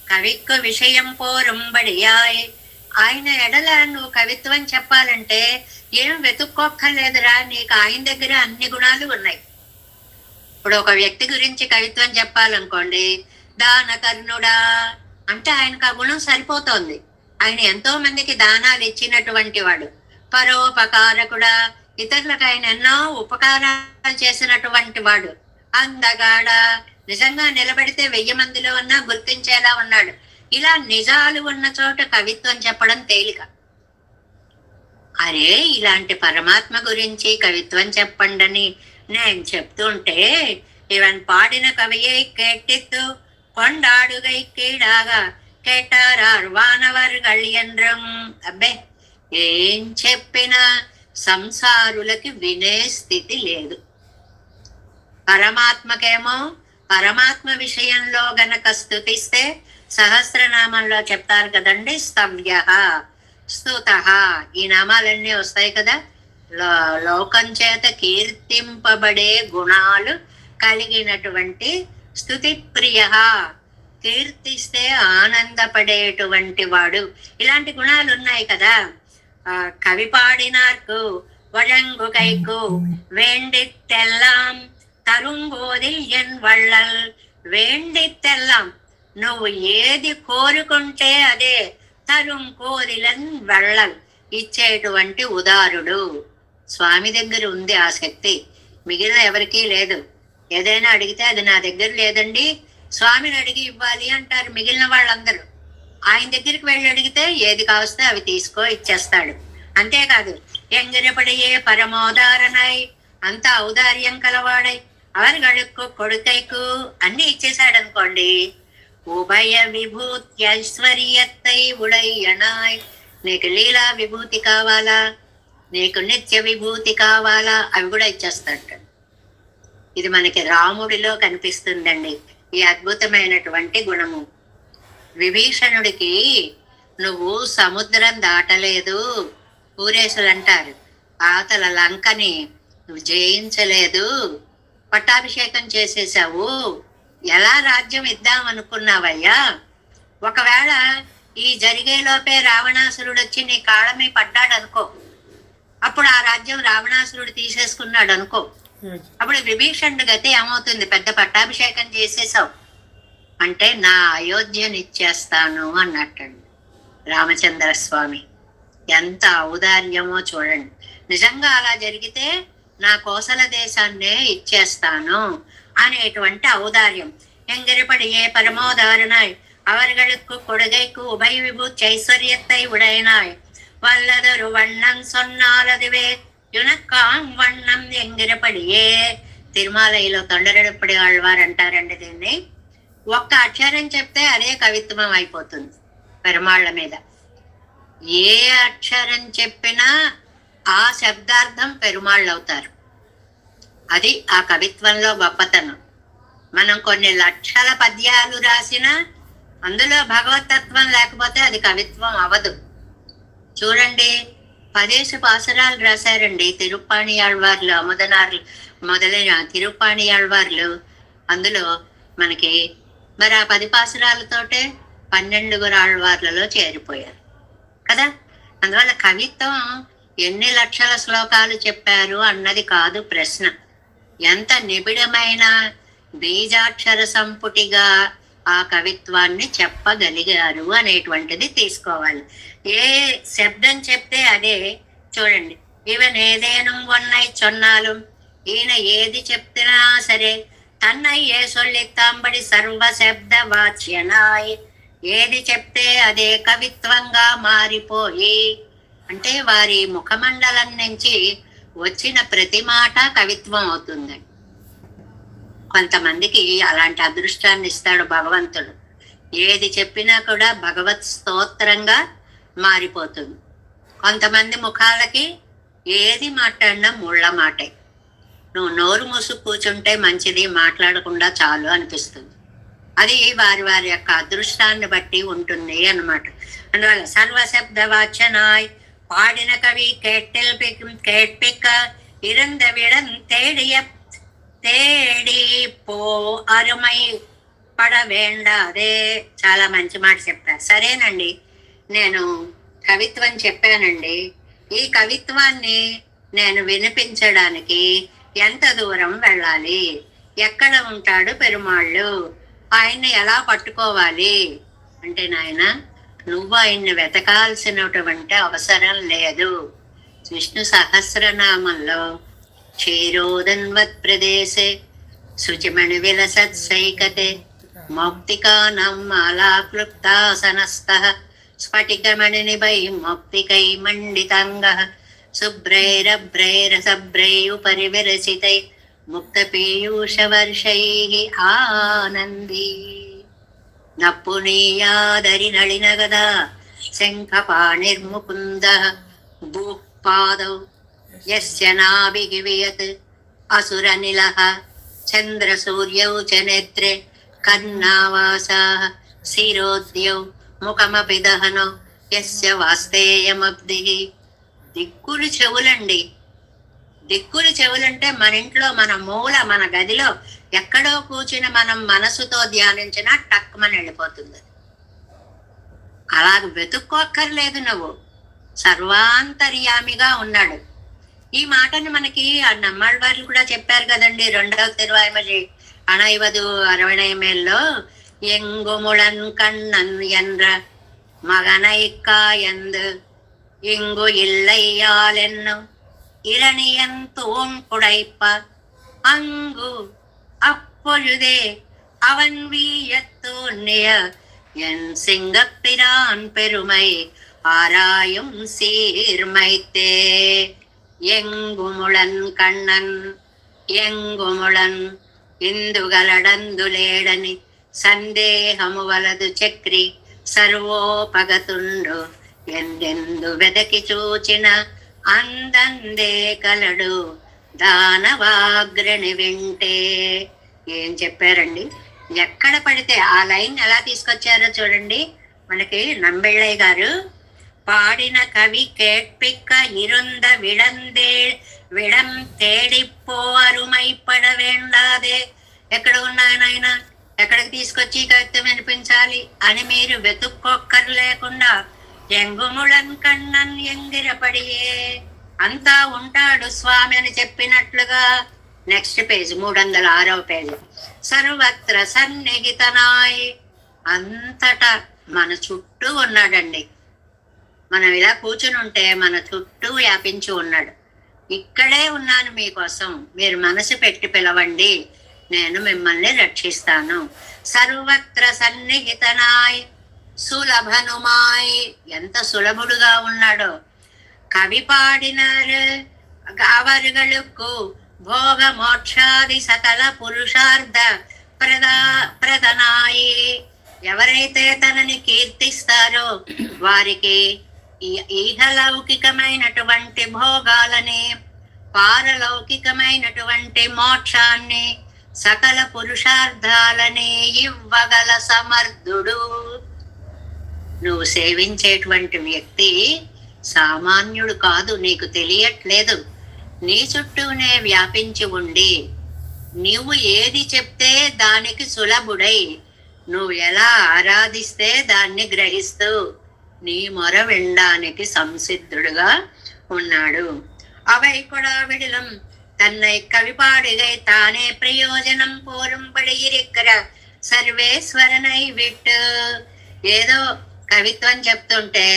[SPEAKER 1] కవిక్కు విషయం పోరుంబడియాయ్, ఆయన ఎడల నువ్వు కవిత్వం చెప్పాలంటే ఏం వెతుక్కోక్కర్లేదురా, నీకు ఆయన దగ్గర అన్ని గుణాలు ఉన్నాయి. ఇప్పుడు ఒక వ్యక్తి గురించి కవిత్వం చెప్పాలనుకోండి, దానకర్ణుడా అంటే ఆయనకు ఆ గుణం సరిపోతోంది, ఆయన ఎంతో మందికి దానాలు ఇచ్చినటువంటి వాడు. పరోపకారకుడా, ఇతరులకు ఆయన ఎన్నో ఉపకారాలు చేసినటువంటి వాడు. అందగాడ, నిజంగా నిలబడితే 1000 మందిలో ఉన్నా గుర్తించేలా ఉన్నాడు. ఇలా నిజాలు ఉన్న చోట కవిత్వం చెప్పడం తేలిక. అరే ఇలాంటి పరమాత్మ గురించి కవిత్వం చెప్పండని నేను చెప్తుంటే, ఇవన్ పాడిన కవియే కేట్టిత్తు కొండాడుగై కీడాగా కేటారార్ వానవర్గళ్ ఎంద్రం. అబ్బే ఏం చెప్పినా సంసారులకి వినే స్థితి లేదు. పరమాత్మకేమో పరమాత్మ విషయంలో గనక స్తుతిస్తే, సహస్రనామంలో చెప్తారు కదండి, స్తవ్య స్తుత, ఈ నామాలన్నీ వస్తాయి కదా. లోకం చేత కీర్తింపబడే గుణాలు కలిగినటువంటి స్తుతి ప్రియ, కీర్తిస్తే ఆనందపడేటువంటి వాడు, ఇలాంటి గుణాలు ఉన్నాయి కదా. కవి పాడినార్కు వழங்கு கைக்கு வேண்டித்தெல்லாம் తరుంగోదిల్ ఎన్ వళ్ళల్, వేండిత్తెల్లాం, నువ్వు ఏది కోరుకుంటే అదే తరుంకోదిలన్ వళ్ళల్, ఇచ్చేటువంటి ఉదారుడు. స్వామి దగ్గర ఉంది ఆ శక్తి, మిగిలిన ఎవరికీ లేదు. ఏదైనా అడిగితే అది నా దగ్గర లేదండి, స్వామిని అడిగి ఇవ్వాలి అంటారు మిగిలిన వాళ్ళందరూ. ఆయన దగ్గరికి వెళ్ళి అడిగితే ఏది కావస్తే అవి తీసుకో ఇచ్చేస్తాడు. అంతేకాదు ఎంగిరపడియే పరమోదారణై, అంత ఔదార్యం కలవాడై, అవరుగళుక్కు కొడుకైకు అన్ని ఇచ్చేశాడు అనుకోండి. ఉభయ విభూతి ఐశ్వర్యత్తై ఉడయ్యనాయ్, నీకు లీలా విభూతి కావాలా, నీకు నిత్య విభూతి కావాలా, అవి కూడా ఇచ్చేస్తాడు. ఇది మనకి రాముడిలో కనిపిస్తుందండి ఈ అద్భుతమైనటువంటి గుణము. విభీషణుడికి నువ్వు సముద్రం దాటలేదు, ఊరేసులు అంటారు, ఆతల లంకని నువ్వు జయించలేదు, పట్టాభిషేకం చేసేసావు, ఎలా రాజ్యం ఇద్దాం అనుకున్నావయ్యా? ఒకవేళ ఈ జరిగేలోపే రావణాసురుడు వచ్చి నీ కాళ్ళమే పడ్డాడు అనుకో, అప్పుడు ఆ రాజ్యం రావణాసురుడు తీసేసుకున్నాడు అనుకో, అప్పుడు విభీషణుడి గతి ఏమవుతుంది? పెద్ద పట్టాభిషేకం చేసేసావు అంటే నా అయోధ్యనిచ్చేస్తాను అన్నట్టండి రామచంద్ర స్వామి. ఎంత ఔదార్యమో చూడండి. నిజంగా అలా జరిగితే నా కోసల దేశాన్నే ఇచ్చేస్తాను అనేటువంటి ఔదార్యం. ఎంగిరిపడి ఏ పరమోదారణాయ్, அவர்களுக்கு கொடுகைக்கு உபய விபூத்தி ஐஸ்வர்யத்தை உடையனாய், வல்லதொரு வண்ணம் சொன்னால் அதுவே యునక్కాం వண்ணం ఎంగిరపడియే. తిరుమలలో తొండరడపడి ఆళ్వారు అంటారండి దీన్ని. ఒక్క అక్షరం చెప్తే అదే కవిత్వం అయిపోతుంది పెరుమాళ్ళ మీద. ఏ అక్షరం చెప్పినా ఆ శబ్దార్థం పెరుమాళ్ళు అవుతారు. అది ఆ కవిత్వంలో గొప్పతనం. మనం కొన్ని లక్షల పద్యాలు రాసినా అందులో భగవతత్వం లేకపోతే అది కవిత్వం అవదు. చూడండి, 10 పాసురాలు రాశారండి తిరుప్పాణి ఆళ్వార్లు, అముదనార్లు మొదలైన తిరుప్పాణి ఆళ్వార్లు. అందులో మనకి మరి ఆ 10 పాసురాలతోటే 12 ఆళ్వార్లలో చేరిపోయారు కదా. అందువల్ల కవిత్వం ఎన్ని లక్షల శ్లోకాలు చెప్పారు అన్నది కాదు ప్రశ్న, ఎంత నిబిడమైన బీజాక్షర సంపుటిగా ఆ కవిత్వాన్ని చెప్పగలిగారు అనేటువంటిది తీసుకోవాలి. ఏ శబ్దం చెప్తే అదే. చూడండి, ఇవన్ ఏదేనం ఒన్నై చొన్నాலும் ఈయన ఏది చెప్తున్నా సరే తన్నయ్యే సొల్లిత్తాంబడి సర్వ శబ్ద వాచ్యనాయ్. ఏది చెప్తే అదే కవిత్వంగా మారిపోయి, అంటే వారి ముఖమండలం నుంచి వచ్చిన ప్రతి మాట కవిత్వం అవుతుందండి. కొంతమందికి అలాంటి అదృష్టాన్ని ఇస్తాడు భగవంతుడు. ఏది చెప్పినా కూడా భగవత్ స్తోత్రంగా మారిపోతుంది. కొంతమంది ముఖాలకి ఏది మాట్లాడినా ముళ్ళ మాటే. నువ్వు నోరు మూసు కూర్చుంటే మంచిది, మాట్లాడకుండా చాలు అనిపిస్తుంది. అది వారి వారి యొక్క అదృష్టాన్ని బట్టి ఉంటుంది అన్నమాట. అందువల్ల సర్వశబ్ద వాచనాయ్ పాడిన కవి కేట్పిక్క ఇరంద విడం తేడి పో అరుమై పడవేండాదే. చాలా మంచి మాట చెప్పారు. సరేనండి, నేను కవిత్వం చెప్పానండి. ఈ కవిత్వాన్ని నేను వినిపించడానికి ఎంత దూరం వెళ్ళాలి? ఎక్కడ ఉంటాడు పెరుమాళ్ళు? ఆయన్ని ఎలా పట్టుకోవాలి అంటే, నాయన నువ్వు ఆయన్ని వెతకాల్సినటువంటి అవసరం లేదు. విష్ణు సహస్రనామంలో క్షీరోదన్వత్ ప్రదేశే శుచిమణి విలసత్సైకతే మౌక్తికానాం మాలాక్లుప్తాసనస్థః స్ఫటికమణినిభై మౌక్తికై మండితాంగః శుభ్రైరభ్రైరసభ్రైరుపరి విరసితై ముక్తపీయూషవర్షైః ఆనందీ. నప్పునీయాదరి నళినగదా శంఖపాణిర్ముకుందః భూపాదౌ యస్య నాభిః వియత్ అసురనిలః చంద్రసూర్యౌ చ నేత్రే కర్ణావాసాః శిరోద్యౌ ముఖమపి దహనో యస్య వాస్తేయమబ్ధిః. దిక్కులు చెవులండి. దిక్కులు చెవులంటే మన ఇంట్లో, మన మూల, మన గదిలో ఎక్కడో కూర్చుని మనం మనసుతో ధ్యానించినా టక్కుమని వెళ్ళిపోతుంది. అలాగ వెతుక్కోక్కర్లేదు. నువ్వు సర్వాంతర్యామిగా ఉన్నాడు. ఈ మాటని మనకి ఆ నమ్మాళ్ళ వారు కూడా చెప్పారు కదండి. 2వ తిరువాయిమలి అణైవదు 60 ఎంగుముళన్ కண்ணన్ ఎన్ర మగనైక్కాయందు ఇంగు ఇల్లయ్యాలెన్ను ఇరణియన్ తూంకుడైప్ప அங்கு அப்பொழுதே அவன் வீயத்தோன்னிய என் சிங்கப்பிரான் பெருமை ஆராயும் சீர்மைத்தே. ఎంగుముళన్ కண்ணన్ ఎంగుముళన్ ఇందుగలడందులేడని సందేహము వలదు చక్రి సర్వోపగతుండు ఎందెందు వెదకి చూచిన అందందే కలడు దానవాగ్రణి వింటే. ఏం చెప్పారండి? ఎక్కడ పడితే ఆ లైన్ ఎలా తీసుకొచ్చారో చూడండి. మనకి నంబెళ్ళయ్య గారు పాడిన కవి కేట్పిక్క ఇరుంద విడం తేడిపో అరుమై పడవేండాదే. ఎక్కడ ఉన్నాయనైనా, ఎక్కడికి తీసుకొచ్చి కవిత్వం వినిపించాలి అని మీరు వెతుక్కోక్కర్లేకుండా ఎంగుముళన్ కണ്ണన్ ఎంగిరపడియే అంతా ఉంటాడు స్వామి అని చెప్పినట్లుగా. నెక్స్ట్ పేజ్ 306వ పేజ్. సర్వత్ర సన్నిహితనాయ్, అంతటా మన చుట్టూ ఉన్నాడండి. మనం ఇలా కూర్చుని ఉంటే మన చుట్టూ వ్యాపించి ఉన్నాడు. ఇక్కడే ఉన్నాను మీకోసం, మీరు మనసు పెట్టి పిలవండి, నేను మిమ్మల్ని రక్షిస్తాను. సర్వత్ర సన్నిహితనాయ్ సులభనుమాయ్, ఎంత సులభుడుగా ఉన్నాడో. కవి పాడినారు అవరుகளுக்கு భోగ మోక్షాది సకల పురుషార్థ ప్రదనాయి. ఎవరైతే తనని కీర్తిస్తారో వారికి ఈహలౌకికమైనటువంటి భోగాలని, పారలౌకికమైనటువంటి మోక్షాన్ని, సకల పురుషార్థాలని ఇవ్వగల సమర్థుడు. నువ్వు సేవించేటువంటి వ్యక్తి సామాన్యుడు కాదు, నీకు తెలియట్లేదు. నీ చుట్టూనే వ్యాపించి ఉండి నీవు ఏది చెప్తే దానికి సులభుడై, నువ్వు ఎలా ఆరాధిస్తే దాన్ని గ్రహిస్తూ నీ మొర వినడానికి సంసిద్ధుడుగా ఉన్నాడు. అவை கொடாவிடிலும் தன்னை கவிபாடுகை தானே பிரயோஜனம் போரும்படி இருக்கிற సర్వేశ్వరనై విట్టు. ఏదో కవిత్వం చెప్తుంటే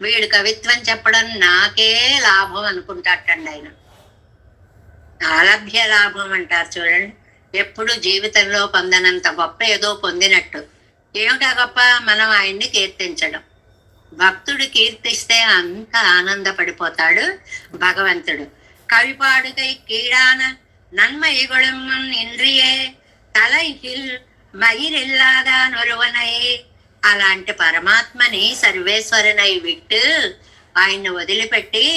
[SPEAKER 1] వీడు కవిత్వం చెప్పడం నాకే లాభం అనుకుంటాటండి ఆయన. అలభ్య లాభం అంటారు చూడండి, ఎప్పుడు జీవితంలో పొందనంత గొప్ప ఏదో పొందినట్టు. ఏమిటా గొప్ప? మనం ఆయన్ని కీర్తించడం. భక్తుడు కీర్తిస్తే అంత ఆనందపడిపోతాడు భగవంతుడు. కవిపాడుకై కీడాన నన్మయిగొళం ఇంద్రియే తలైహిల్ మయిరిల్లాదాన్ ఒరువనై. అలాంటి పరమాత్మని సర్వేశ్వరనై విట్టు ఆయన్ని వదిలిపెట్టి,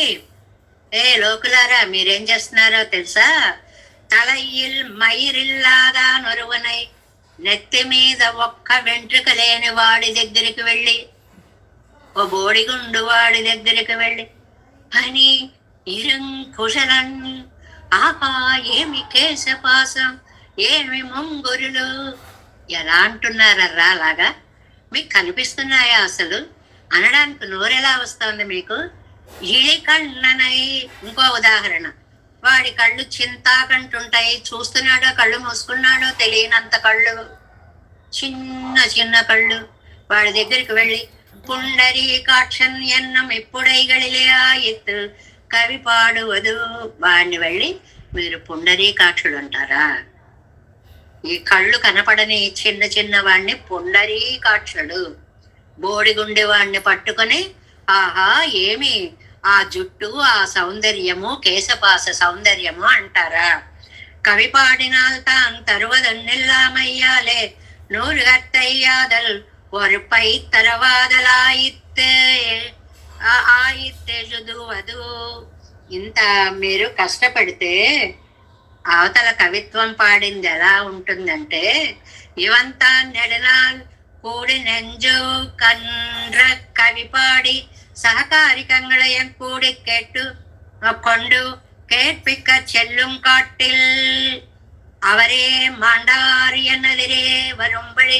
[SPEAKER 1] ఏ లోకులారా మీరేం చేస్తున్నారో తెలుసా? తలయిల్ మయిరిల్లాదాన్ ఒరువనై, నెత్తి మీద ఒక్క వెంట్రుక లేని వాడి దగ్గరికి వెళ్ళి, ఓ బోడిగుండు వాడి దగ్గరికి వెళ్ళి, అని ఇరుంకుశలన్ ఆహా ఏమి కేశపాసం, ఏమి ముంగురులు. ఎలా అంటున్నారర్రా అలాగా? మీకు కనిపిస్తున్నాయా అసలు? అనడానికి నోరెలా వస్తుంది మీకు? ఇళి కళ్ళనై. ఇంకో ఉదాహరణ, వాడి కళ్ళు చింతాకంటుంటాయి, చూస్తున్నాడో కళ్ళు మూసుకున్నాడో తెలియనంత కళ్ళు, చిన్న చిన్న కళ్ళు. వాడి దగ్గరికి వెళ్ళి పుండరీకాక్షన్ ఎన్నం ఎప్పుడైగళిలే ఆయిత్ కవి పాడువదు. వాడిని వెళ్ళి మీరు పుండరీకాక్షుడు అంటారా? ఈ కళ్ళు కనపడని చిన్న చిన్న వాడిని పుండరీకాక్షుడు. బోడిగుండె వాడిని పట్టుకొని ఆహా ఏమి ఆ జుట్టు, ఆ సౌందర్యము, కేశపాస సౌందర్యము అంటారా? కవి పాడినాల్ తాన్ తరువదన్నెల్లామయ్యాలే నూరు గత్తయ్యాదల్ ஒரு பை తరవాదలాయిత్తే ఆయిత్తే చదువదు. ఇంత మీరు కష్టపడితే అవతల కవిత్వం పాడింది ఎలా ఉంటుందంటే, ఇవంతా నెడనాల్ కూడి నెంజు కన్ర కవి పాడి సహకారికంగళయం కూడి కేట్టు கொண்டு கேட்பிக்க செல்லும் காட்டில் அவரே மாண்டார் என்னதிரே வரும்படி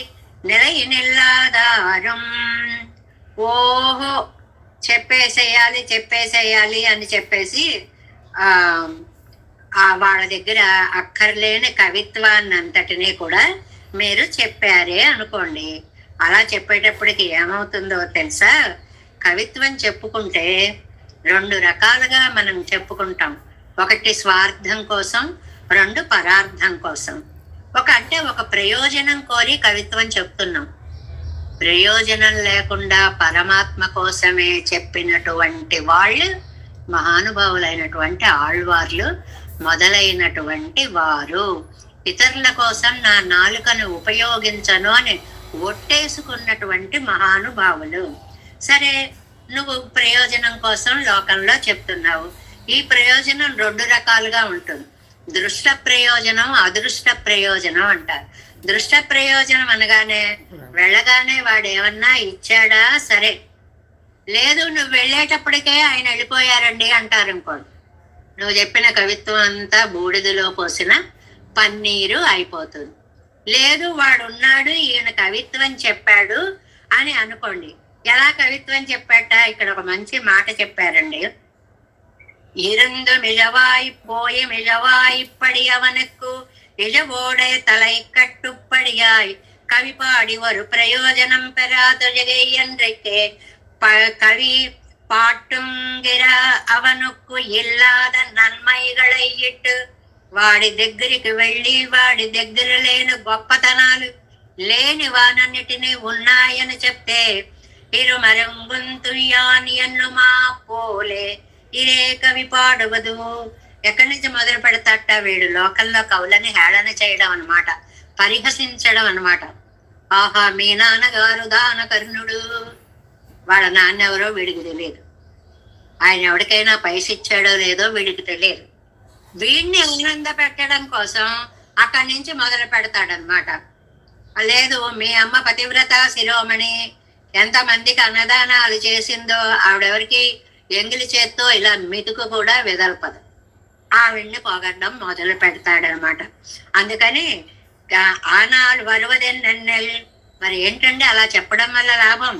[SPEAKER 1] నిలయనిల్లాదారం. ఓహో చెప్పేసేయాలి అని చెప్పేసి వాళ్ళ దగ్గర అక్కర్లేని కవిత్వాన్ని అంతటినీ కూడా మీరు చెప్పారే అనుకోండి. అలా చెప్పేటప్పటికి ఏమవుతుందో తెలుసా? కవిత్వం చెప్పుకుంటే రెండు రకాలుగా మనం చెప్పుకుంటాం. ఒకటి స్వార్థం కోసం, రెండు పరార్థం కోసం. ఒక ప్రయోజనం కోరి కవిత్వం చెప్తున్నాం. ప్రయోజనం లేకుండా పరమాత్మ కోసమే చెప్పినటువంటి వాళ్ళు మహానుభావులైనటువంటి ఆళ్వార్లు మొదలైనటువంటి వారు. ఇతరుల కోసం నా నాలుకను ఉపయోగించను అని ఒట్టేసుకున్నటువంటి మహానుభావులు. సరే, నువ్వు ప్రయోజనం కోసం లోకంలో చెప్తున్నావు. ఈ ప్రయోజనం రెండు రకాలుగా ఉంటుంది. దృష్ట ప్రయోజనం, అదృష్ట ప్రయోజనం అంటారు. దృష్ట ప్రయోజనం అనగానే వెళ్ళగానే వాడు ఏమన్నా ఇచ్చాడా సరే, లేదు నువ్వు వెళ్ళేటప్పటికే ఆయన వెళ్ళిపోయారండి అంటారు ఇంకోటి. నువ్వు చెప్పిన కవిత్వం అంతా బూడిదలో పోసిన పన్నీరు అయిపోతుంది. లేదు వాడు ఉన్నాడు, ఈయన కవిత్వం చెప్పాడు అని అనుకోండి. ఎలా కవిత్వం చెప్పాట? ఇక్కడ ఒక మంచి మాట చెప్పారండి. இருந்து மிழவாய் போய மிழவாய்ப்படி அவனுக்கு இழவோடை தலை கட்டுப்படியாய் கவி பாடி ஒரு பிரயோஜனம் பெறாதொழிகை என்றைக்கே கவி పాటుంగిర అవనుకు ఇల్లాద నన్మైగళై ఇట్టు. వాడి దగ్గరికి వెళ్ళి వాడి దగ్గర లేని గొప్పతనాలు లేని వానన్నిటినీ ఉన్నాయని చెప్తే ఇరుమరంగుంతుయాని ఎన్నుమా పోలే ఇరే కవి పాడవదు. ఎక్కడి నుంచి మొదలు పెడతాట వీడు? లోకల్లో కవులని హేళన చేయడం అనమాట, పరిహసించడం అనమాట. ఆహా మీ నాన్నగారు దాన కర్ణుడు, వాళ్ళ నాన్న ఎవరో వీడికి తెలియదు. ఆయన ఎవరికైనా పైస ఇచ్చాడో లేదో వీడికి తెలియదు. వీడిని ఆనంద పెట్టడం కోసం అక్కడి నుంచి మొదలు పెడతాడనమాట. లేదు మీ అమ్మ పతివ్రత శిరోమణి, ఎంతమందికి అన్నదానాలు చేసిందో, ఆవిడెవరికి ఎంగిలి చేత్తో ఇలా మెతుకు కూడా వెదల్పదు. ఆవిడ్ని పొగడ్డం మొదలు పెడతాడనమాట. అందుకని ఆనాలు వరువదెన్నెల్. మరి ఏంటంటే అలా చెప్పడం వల్ల లాభం?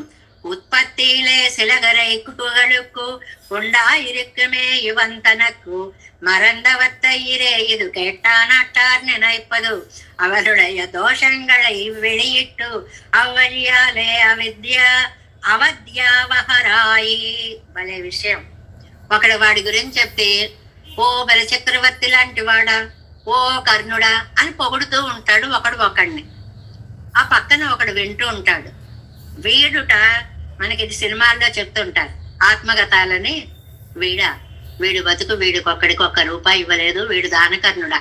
[SPEAKER 1] உற்பத்தியிலே சிலகரை குகளுக்கு உண்டாயிருக்குமே இவந்தனக்கு மறந்தவத்தையிரே இது கேட்டானாட்டார் நினைப்பது அவருடைய தோஷங்களை வெளியிட்டு అవ్వయ్యాలే అవిద్య అవద్యావహరాయి. భలే విషయం. ఒకడు వాడి గురించి చెప్తే ఓ బల చక్రవర్తి లాంటి వాడా, ఓ కర్ణుడా అని పొగుడుతూ ఉంటాడు ఒకడిని. ఆ పక్కన ఒకడు వింటూ ఉంటాడు. వీడుట మనకి ఇది సినిమాల్లో చెప్తుంటారు ఆత్మగతాలని. వీడు బతుకు వీడికి ఒక్కడికి ₹1 ఇవ్వలేదు, వీడు దానకర్ణుడా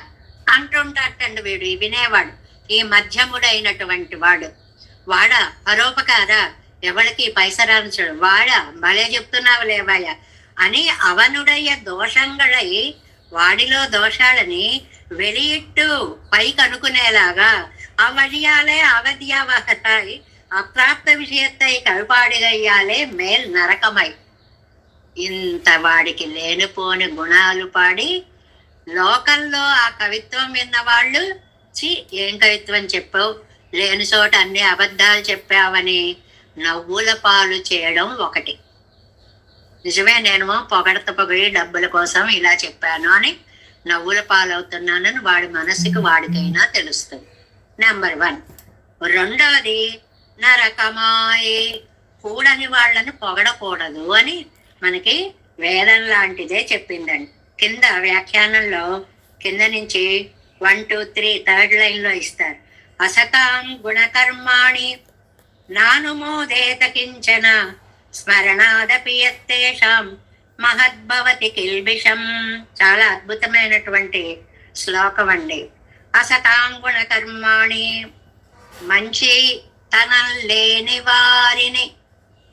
[SPEAKER 1] అంటుంటాటండి. వీడు వినేవాడు ఈ మధ్యముడైనటువంటి వాడా పరోపకార ఎవరికి పైసరాంచడు వాడా భలే చెప్తున్నావు లేవాయ అని అవనుడయ్య దోషంగళై వాడిలో దోషాలని వెలియిట్టు పైకి అనుకునేలాగా అవడియాలే అవధ్యావహతాయి అప్రాప్త విషయత్తై కవిపాడిగయ్యాలే మేల్ నరకమై. ఇంత వాడికి లేనిపోని గుణాలు పాడి లోకల్లో ఆ కవిత్వం విన్న వాళ్ళు ఏం కవిత్వం చెప్పావు, లేని చోట అన్ని అబద్ధాలు చెప్పావని నవ్వుల పాలు చేయడం ఒకటి. నిజమే, నేను పొగడి డబ్బుల కోసం ఇలా చెప్పాను అని నవ్వుల పాలవుతున్నానని వాడి మనసుకి వాడికైనా తెలుస్తుంది. నెంబర్ 1. రెండవది నరకమాయి, కూడని వాళ్ళని పొగడకూడదు అని మనకి వేదం లాంటిదే చెప్పిందండి. కింద వ్యాఖ్యానంలో కింద నుంచి 1, 2, 3 థర్డ్ లైన్ లో ఇస్తారు. అసకాం గుణకర్మాణి నానుమోదేత కించన స్మరణాదపి యత్తేషాం మహద్భవతి కిల్బిషం. చాలా అద్భుతమైనటువంటి శ్లోకం అండి. అసకాం గుణకర్మాణి, మంచి తనం లేని వారిని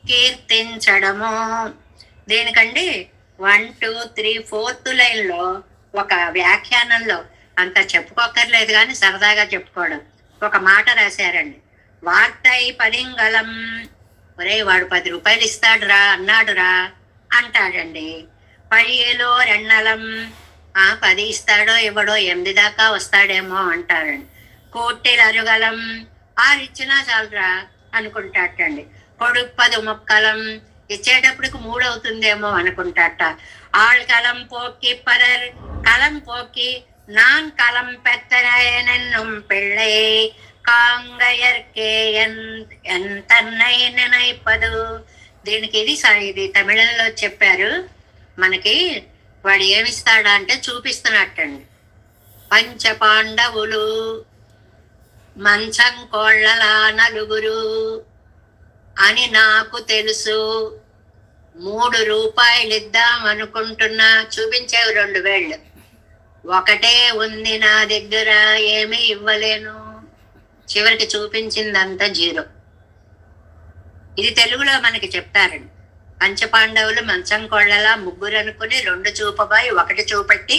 [SPEAKER 1] కీర్తించడము. దేనికండి 1, 2, 3 4th లైన్ లో ఒక వ్యాఖ్యానంలో అంత చెప్పుకోకర్లేదు కానీ సరదాగా చెప్పుకోవడం ఒక మాట రాశారండి. వార్తై పదింగళం, ఒరే వాడు ₹10 ఇస్తాడురా అన్నాడురా అంటాడండి. 10 రెండలం, 10 ఇస్తాడో ఇవ్వడో 8 దాకా వస్తాడేమో అంటాడండి. కోట్టెలు అరుగలం, 6 ఇచ్చినా చాలురా అనుకుంటాటండి. కొడుకు 10 ముక్కలం, ఇచ్చేటప్పటికి 3 అవుతుందేమో అనుకుంటాట. ఆళ్కలం పోకి పరర్ కలం పోకి நான் களம் பெற்றனும் பிள்ளை కాంగయర్కే తన్నై నినైపదు. దీనికి ఇది తమిళంలో చెప్పారు. మనకి వాడు ఏమిస్తాడా అంటే చూపిస్తున్నట్టండి. పంచపాండవులు మంచం కోళ్ళల నలుగురు అని నాకు తెలుసు, ₹3 ఇద్దాం అనుకుంటున్నా, చూపించేవి 2 వేళ్ళు, ఒకటే ఉంది నా దగ్గర, ఏమీ ఇవ్వలేను. చివరికి చూపించిందంతా 0. ఇది తెలుగులో మనకి చెప్తారండి. పంచపాండవులు మంచం కొళ్ళలా 3 అనుకుని 2 చూపబాయి 1 చూపెట్టి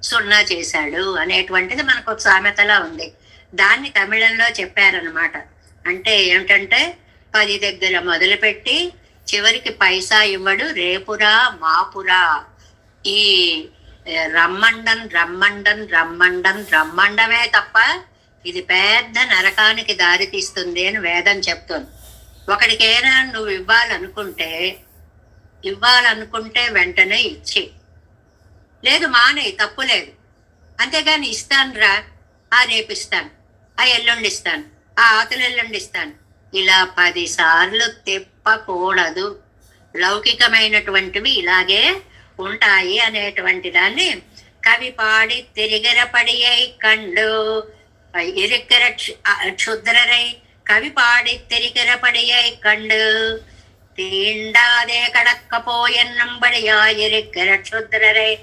[SPEAKER 1] 0 చేశాడు అనేటువంటిది మనకు ఒక సామెతలా ఉంది. దాన్ని తమిళంలో చెప్పారనమాట. అంటే ఏమిటంటే 10 దగ్గర మొదలుపెట్టి చివరికి పైసా ఇవ్వడు, రేపురా మాపురా, ఈ రమ్మండమే తప్ప ఇది పెద్ద నరకానికి దారి తీస్తుంది అని వేదం చెప్తుంది. ఒకడికైనా నువ్వు ఇవ్వాలనుకుంటే వెంటనే ఇచ్చి, లేదు మానేయి, తప్పు లేదు. అంతేగాని ఇస్తాను రా, రేపు ఇస్తాను, ఎల్లుండి ఇస్తాను, అవతల ఎల్లుండి ఇస్తాను, ఇలా 10 సార్లు తిప్పకూడదు. లౌకికమైనటువంటివి ఇలాగే ఉంటాయి అనేటువంటి దాన్ని కవి పాడి తిరిగరపడియై కండు ఇరుక్కర క్షుద్రరై కవి పాడి తిరిగరపడియై కండు తీండాదే కడక్కపోయన్నంబడియా ఇరుక్కర క్షుద్రరై.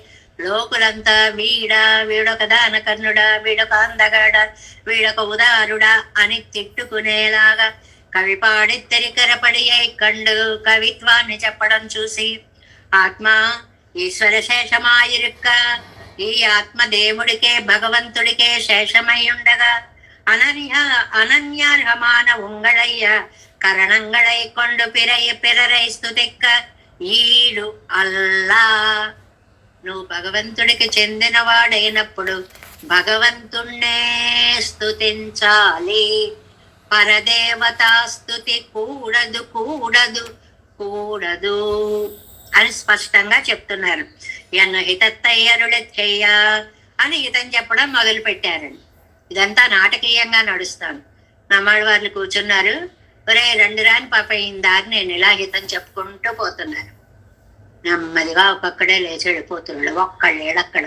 [SPEAKER 1] లోకులంతా వీడొక దానకర్ణుడా, వీడొక అందగాడ, వీడొక ఉదారుడా అని తిట్టుకునేలాగా కవి పాడి తిరిగరపడియై కండు కవిత్వాన్ని చెప్పడం చూసి ఆత్మ ఈశ్వర శేషమాయిరుక్క, ఈ ఆత్మ దేవుడికే భగవంతుడికే శేషమై ఉండగా అనన్యార్హమాన ఉంగళయ్య కరణంగళై కొండు పిరరై స్తుతిక్క ఈడు అల్లా. నువ్వు భగవంతుడికి చెందిన వాడైనప్పుడు భగవంతుణ్ణే స్తుతించాలి. పరదేవతాస్తుతి కూడదు కూడదు కూడదు అని స్పష్టంగా చెప్తున్నారు. ఎన్ను హితత్తయ్యరుడెచ్చయ్య అని హితం చెప్పడం మొదలు పెట్టారండి. ఇదంతా నాటకీయంగా నడుస్తాను. నమ్మాళ్ళ వాళ్ళు కూర్చున్నారు. ఒరే రెండు రాని పాప ఈయన దారి నేను ఇలా హితం చెప్పుకుంటూ పోతున్నారు. నెమ్మదిగా ఒక్కొక్కడే లేచి వెళ్ళిపోతున్నాడు. ఒక్కళ్ళు ఏడక్కడ.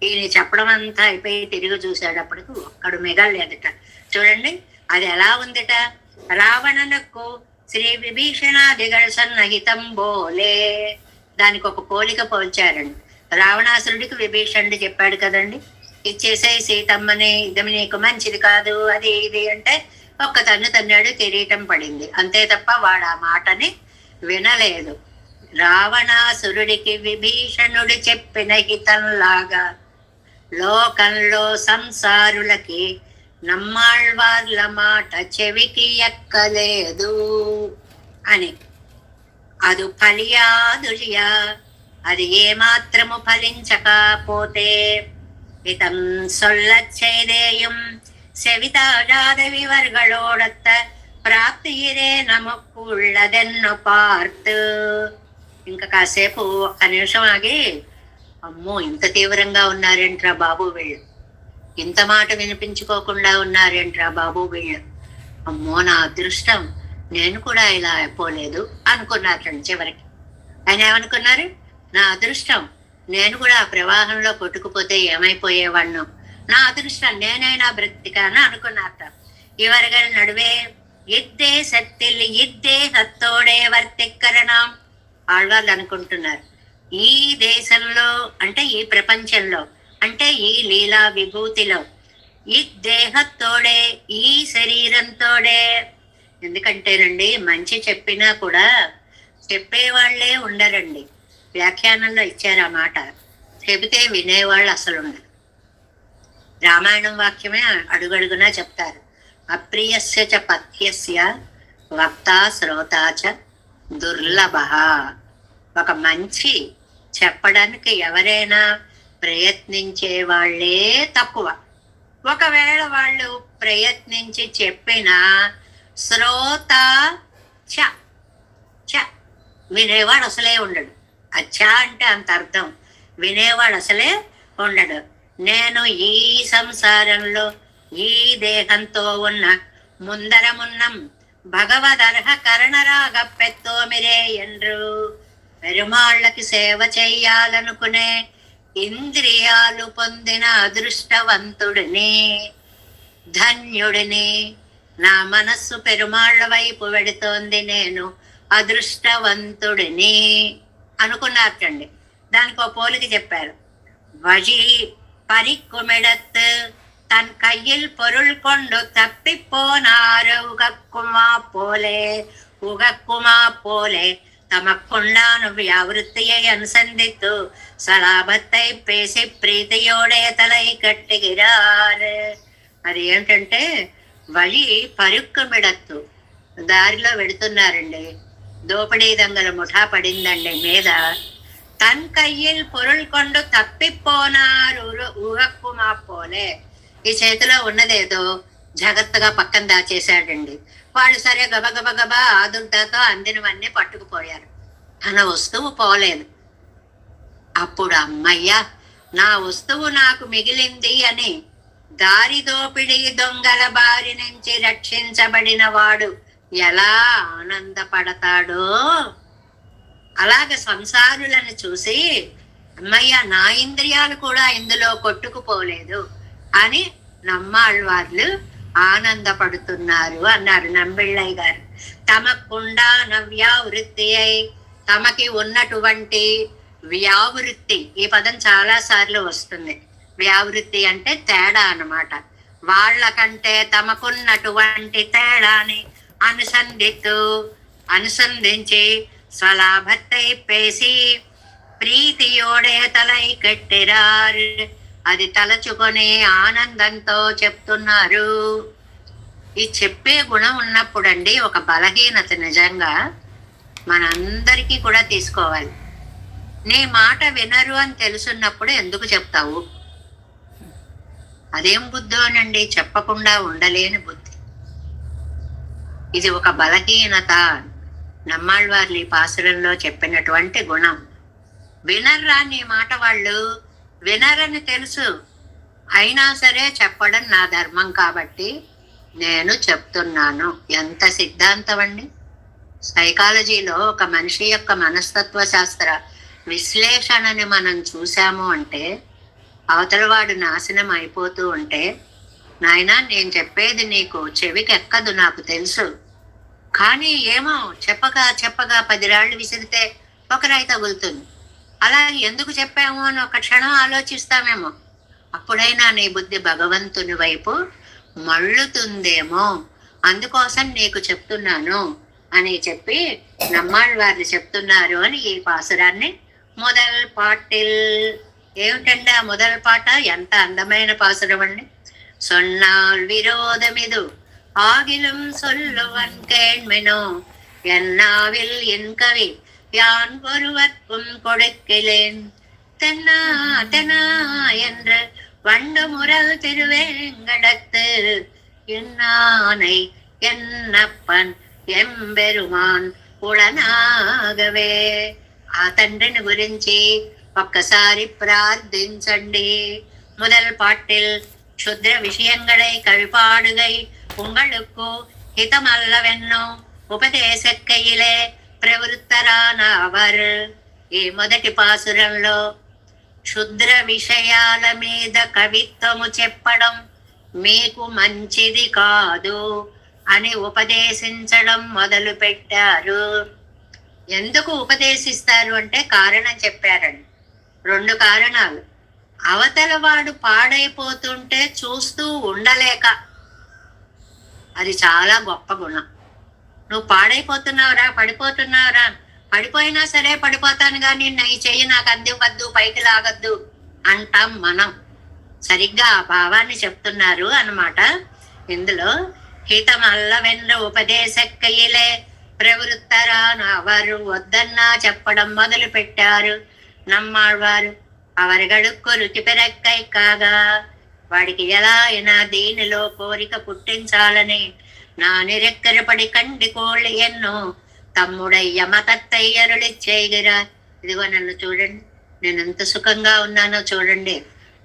[SPEAKER 1] ఈయన చెప్పడం అంతా అయిపోయి తిరిగి చూసేటప్పటికి ఒక్కడు మిగలేదట. చూడండి అది ఎలా ఉందిట. రావణనకు శ్రీ విభీషణాదిగళ సన్నహితం బోలే. దానికి ఒక పోలిక పోల్చారండి. రావణాసురుడికి విభీషణుడు చెప్పాడు కదండి, ఇచ్చేసే సీతమ్మని, ఇది నీకు మంచిది కాదు, అది ఇది అంటే ఒక్క తన్ను తన్నాడు, కిరీటం పడింది అంతే తప్ప వాడు ఆ మాటని వినలేదు. రావణాసురుడికి విభీషణుడు చెప్పిన హితంలాగా లోకంలో సంసారులకి నమ్మాళ్వార్ల మాట చెవికి ఎక్కలేదు అని. అది ఫలియా దుజియా, అది ఏమాత్రము ఫలించకపోతే இதம் சொல்லச் செய்தேயும் செவிதாழாதவிவர்களோடத்த ప్రాప్తిరే నమకు உள்ளదెన్ను పార్త్. ఇంకా కాసేపు ఒక్క నిమిషం ఆగి, అమ్మో ఇంత తీవ్రంగా ఉన్నారేంట్రా బాబు వీళ్ళు, ఇంత మాట వినిపించుకోకుండా ఉన్నారేంట్రా బాబు వీళ్ళు, అమ్మో నా అదృష్టం నేను కూడా ఇలా అయిపోలేదు అనుకున్నారండి. చివరికి ఆయన ఏమనుకున్నారు, నా అదృష్టం నేను కూడా ఆ ప్రవాహంలో కొట్టుకుపోతే ఏమైపోయేవాణ్ణు, నా అదృష్టం నేనైనా బ్రతికాను అనుకున్నారట. ఇవరగల నడువే ఇద్దే సత్తిల్ ఇద్దే హత్తోడే వర్తిక్కరణం ఆళ్వాళ్ళు అనుకుంటున్నారు. ఈ దేశంలో అంటే ఈ ప్రపంచంలో అంటే ఈ లీలా విభూతిలో ఈ దేహత్తోడే ఈ శరీరంతోడే. ఎందుకంటేనండి మంచి చెప్పినా కూడా చెప్పేవాళ్లే ఉండరండి. వ్యాఖ్యానంలో ఇచ్చారు ఆ మాట. చెబితే వినేవాళ్ళు అసలు ఉండరు. రామాయణం వాక్యమే అడుగడుగునా చెప్తారు. అప్రియస్య చ పథ్యస్య వక్తా శ్రోతా చ దుర్లభ. ఒక మంచి చెప్పడానికి ఎవరైనా ప్రయత్నించే వాళ్ళే తక్కువ. ఒకవేళ వాళ్ళు ప్రయత్నించి చెప్పినా శ్రోత చ చ వినేవాడు అసలే ఉండడు. అచ్చా అంటే అంత అర్థం. వినేవాడు అసలే ఉండడు. నేను ఈ సంసారంలో ఈ దేహంతో ఉన్న ముందరమున్నం భగవదర్హ కరణరాగ పెత్తోమిరే ఎండ్రు. పెరుమాళ్ళకి సేవ చెయ్యాలనుకునే ఇంద్రియాలు పొందిన అదృష్టవంతుడిని, ధన్యుడిని. నా మనస్సు పెరుమాళ్ళ వైపు వెడుతోంది, నేను అదృష్టవంతుడిని అనుకున్నారటండి. దానికి ఒక పోలికి చెప్పారు. వజి పరిక్కుమిడత్ தன் கையில் பொருள் கொண்டு தப்பி போனார் உகக்குமா போலே தமக்குண்டான வியாவிருத்தியை அனுசந்தித்து சலாபத்தை பேசி ప్రీతియోడే తలై కట్టుகிறாరు. అది ఏంటంటే వలి పరుక్కుమిడత్తు, దారిలో వెడుతున్నారండి. దోపిడీ దొంగల ముఠా పడిందండి మీద. తన్ కయ్యిల్ పొరుల్ కొండు తప్పిపోనారు ఊహక్కుమా పోలే. ఈ చేతిలో ఉన్నదేదో జాగ్రత్తగా పక్కన దాచేశాడండి. వాళ్ళు సరే గబగబా ఆదుర్దాతో అందినవన్నీ పట్టుకుపోయారు. తన వస్తువు పోలేదు. అప్పుడు అమ్మయ్యా నా వస్తువు నాకు మిగిలింది అని దారి దోపిడీ దొంగల బారి నుంచి రక్షించబడిన వాడు ఎలా ఆనందపడతాడో అలాగ సంసారులను చూసి అమ్మయ్య నా ఇంద్రియాలు కూడా ఇందులో కొట్టుకుపోలేదు అని నమ్మాళ్వార్లు ఆనందపడుతున్నారు అన్నారు నంబిళ్ళయ్య గారు. తమకుండాన వ్యావృత్తి అయి, తమకి ఉన్నటువంటి వ్యావృత్తి, ఈ పదం చాలా సార్లు వస్తుంది. వ్యావృత్తి అంటే తేడా అన్నమాట. వాళ్ళకంటే తమకున్నటువంటి తేడాని అనుసంధించి స్వలాభత్తై పేసి ప్రీతియోడే తలై కట్టిరారు. అది తలచుకొని ఆనందంతో చెప్తున్నారు. ఈ చెప్పే గుణం ఉన్నప్పుడండి ఒక బలహీనత నిజంగా మనందరికీ కూడా తీసుకోవాలి. నీ మాట వినరు అని తెలుసున్నప్పుడు ఎందుకు చెప్తావు? అదేం బుద్ధోనండి, చెప్పకుండా ఉండలేని బుద్ధి. ఇది ఒక బలహీనత. నమ్మాళ్ళవార్లు ఈ పాసురంలో చెప్పినటువంటి గుణం. వినర్రా నీ మాట, వాళ్ళు వినరని తెలుసు, అయినా సరే చెప్పడం నా ధర్మం కాబట్టి నేను చెప్తున్నాను. ఎంత సిద్ధాంతం అండి! సైకాలజీలో ఒక మనిషి యొక్క మనస్తత్వ శాస్త్ర విశ్లేషణని మనం చూసాము అంటే, అవతలవాడు నాశనం అయిపోతూ ఉంటే, నాయనా నేను చెప్పేది నీకు చెవికి ఎక్కదు నాకు తెలుసు, కానీ ఏమో చెప్పగా చెప్పగా 10 రాళ్ళు విసిరితే ఒక రాయి తగులుతుంది. అలా ఎందుకు చెప్పాము అని ఒక క్షణం ఆలోచిస్తామేమో. అప్పుడైనా నీ బుద్ధి భగవంతుని వైపు మళ్ళుతుందేమో, అందుకోసం నీకు చెప్తున్నాను అని చెప్పి నమ్మాళ్ళవార్లు చెప్తున్నారు అని ఈ పాసురాన్ని మొదల్ పాటిల్. ఏమిటండి ఆ మొదల్ పాట? ఎంత అందమైన పాసురం అండి. సొన్నాల్ విరోధమిదు ஆகிலும் சொல்லுவன் கேண்மெனோ என்னாவில் என் கவி யான் ஒருவர்க்கும் கொடுக்கிறேன் தென்னா தென்னா என்று வண்டமுறல் திருவேங்கடத்து என்னானை ఎన్నప్పన్ ఎంబెరుమాన్ ఉళనాగవే. ఆ తండ్రిని గురించి ఒక్కసారి ప్రార్థించండి. முதல் பாட்டில் க்ஷுத்ர விஷயங்களை கவிபாடுகை உங்களுக்கு హితమల్లవెన్నో ఉపదేశక్కయిలే ప్రవృత్తరాన అవర్. ఈ మొదటి పాసురంలో క్షుద్ర విషయాల మీద కవిత్వము చెప్పడం మీకు మంచిది కాదు అని ఉపదేశించడం మొదలు పెట్టారు. ఎందుకు ఉపదేశిస్తారు అంటే కారణం చెప్పారండి. 2 కారణాలు. అవతల వాడు పాడైపోతుంటే చూస్తూ ఉండలేక, అది చాలా గొప్ప గుణం. నువ్వు పాడైపోతున్నావురా, పడిపోతున్నావురా, పడిపోయినా సరే పడిపోతాను కానీ ఈ చెయ్యి నాకు అందివ్వద్దు, పైకి లాగద్దు అంటాం మనం. సరిగ్గా ఆ భావాన్ని చెప్తున్నారు అన్నమాట. ఇందులో హితమల్లవెన్న ఉపదేశక్కయిలే ప్రవృత్తరాన అవరు వద్దన్నా చెప్పడం మొదలు పెట్టారు నమ్మాళ్వారు. అవరిగడుక్కు రుచి పెరక్కై కాగా, వాడికి ఎలా అయినా దీనిలో కోరిక పుట్టించాలని నా నిరెక్కరపడి కండి కోళ్ళు ఎన్నో తమ్ముడయ్య మతత్తయ్యరులిచ్చేగిరా. ఇదిగో నన్ను చూడండి, నేను ఎంత సుఖంగా ఉన్నానో చూడండి.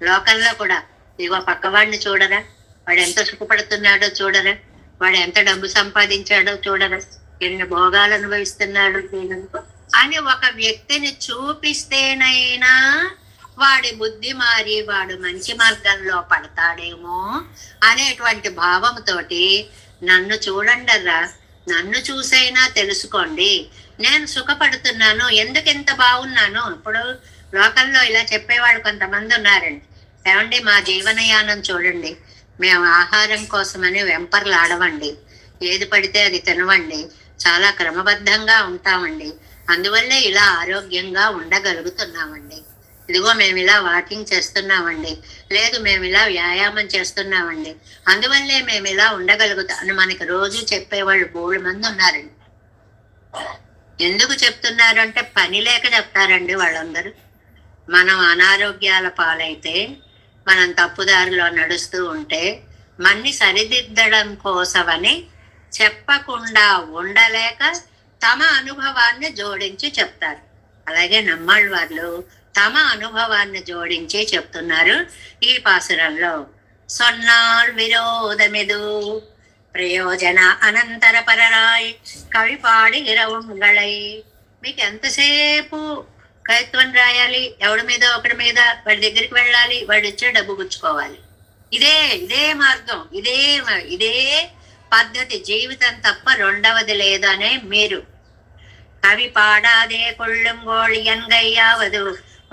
[SPEAKER 1] లోకల్లో కూడా ఇదిగో పక్కవాడిని చూడరా, వాడు ఎంత సుఖపడుతున్నాడో చూడరా, వాడు ఎంత డబ్బు సంపాదించాడో చూడరా, ఎన్ని భోగాలు అనుభవిస్తున్నాడు అని ఒక వ్యక్తిని చూపిస్తేనైనా వాడి బుద్ధి మారి వాడు మంచి మార్గంలో పడతాడేమో అనేటువంటి భావంతోటి నన్ను చూడండరా, నన్ను చూసైనా తెలుసుకోండి నేను సుఖపడుతున్నాను, ఎందుకు ఎంత బాగున్నాను. ఇప్పుడు లోకల్లో ఇలా చెప్పేవాడు కొంతమంది ఉన్నారండి. ఏమండి మా జీవనయానం చూడండి, మేము ఆహారం కోసమని వెంపర్లాడవండి, ఏది పడితే అది తినవండి, చాలా క్రమబద్ధంగా ఉంటామండి, అందువల్లే ఇలా ఆరోగ్యంగా ఉండగలుగుతున్నామండి. ఇదిగో మేము ఇలా వాకింగ్ చేస్తున్నామండి, లేదు మేము ఇలా వ్యాయామం చేస్తున్నామండి, అందువల్లే మేము ఇలా ఉండగలుగుతాం అని మనకి రోజు చెప్పేవాళ్ళు బోళ్ళు మంది ఉన్నారండి. ఎందుకు చెప్తున్నారు అంటే పని లేక చెప్తారండి వాళ్ళందరూ. మనం అనారోగ్యాల పాలైతే, మనం తప్పుదారిలో నడుస్తూ ఉంటే మన్ని సరిదిద్దడం కోసమని చెప్పకుండా ఉండలేక తమ అనుభవాన్ని జోడించి చెప్తారు. అలాగే నమ్మాళ్ళవార్లు తమ అనుభవాన్ని జోడించి చెప్తున్నారు ఈ పాసురంలో. సొన్నాల్ విరోధమిదు ప్రయోజన అనంతర పరరాయ్ కవిపాడిగిర ఉంగళై. మీకు ఎంతసేపు కవిత్వం రాయాలి, ఎవడి మీద ఒకడి మీద, వాడి దగ్గరికి వెళ్ళాలి, వాడి ఇచ్చే డబ్బు పుచ్చుకోవాలి, ఇదే ఇదే మార్గం, ఇదే పద్ధతి, జీవితం తప్ప రెండవది లేదనే మీరు. கவி பாடாதே கொள்ளுங்கோள் என்கையாவது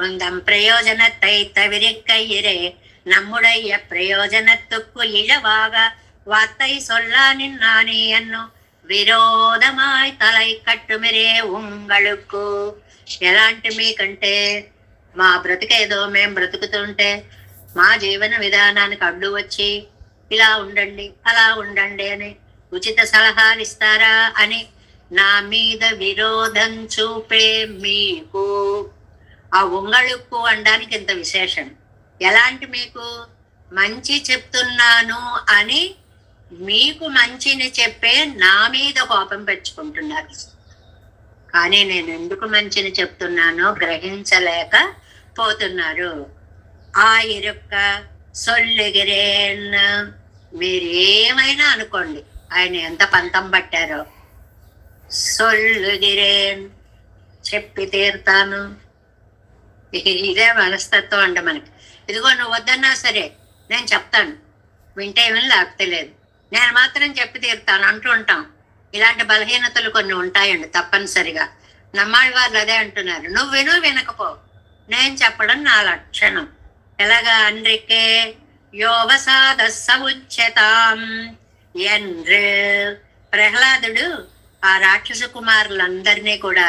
[SPEAKER 1] உந்தம் பிரயோஜனத்தை தவிரிக்கையிரே நம்முடைய பிரயோஜனத்துக்கு இழவாக வார்த்தை சொல்லானின் நானே என்னும் విరోధమాయ్ తలై కట్టుమిరే ఉంగళుకు. ఎలాంటి మీకంటే మా బ్రతికేదో మేం బ్రతుకుతుంటే మా జీవన విధానానికి అడ్డు వచ్చి ఇలా ఉండండి అలా ఉండండి అని ఉచిత సలహాలు ఇస్తారా అని నా మీద విరోధం చూపే మీకు. ఆ ఉంగళుక్కు అనడానికి ఇంత విశేషం. ఎలాంటి మీకు? మంచి చెప్తున్నాను అని మీకు మంచిని చెప్పే నా మీద కోపం పెంచుకుంటున్నారు. కానీ నేను ఎందుకు మంచిని చెప్తున్నానో గ్రహించలేక పోతున్నారు. ఆ ఇరుక్క సొల్లుగిరేన్, మీరు ఏమైనా అనుకోండి, ఆయన ఎంత పంతం పట్టారో. సొల్లుగిరేన్, చెప్పి తీరుతాను. ఇదే మనస్తత్వం అండి మనకి. ఇదిగో నువ్వు వద్దన్నా సరే నేను చెప్తాను, వింటే ఏమీ లేకపోతే లేదు, నేను మాత్రం చెప్పి తీరుతాను అంటూ ఉంటాం. ఇలాంటి బలహీనతలు కొన్ని ఉంటాయండి తప్పనిసరిగా. నమ్మాళ్ళ వాళ్ళు అదే అంటున్నారు, నువ్వు విను వినకపో, నేను చెప్పడం నా లక్షణం. ఎలాగా అన్రికే యోవసాద సముచ్యతాం ఎన్రు. ప్రహ్లాదుడు ఆ రాక్షస కుమారులందరినీ కూడా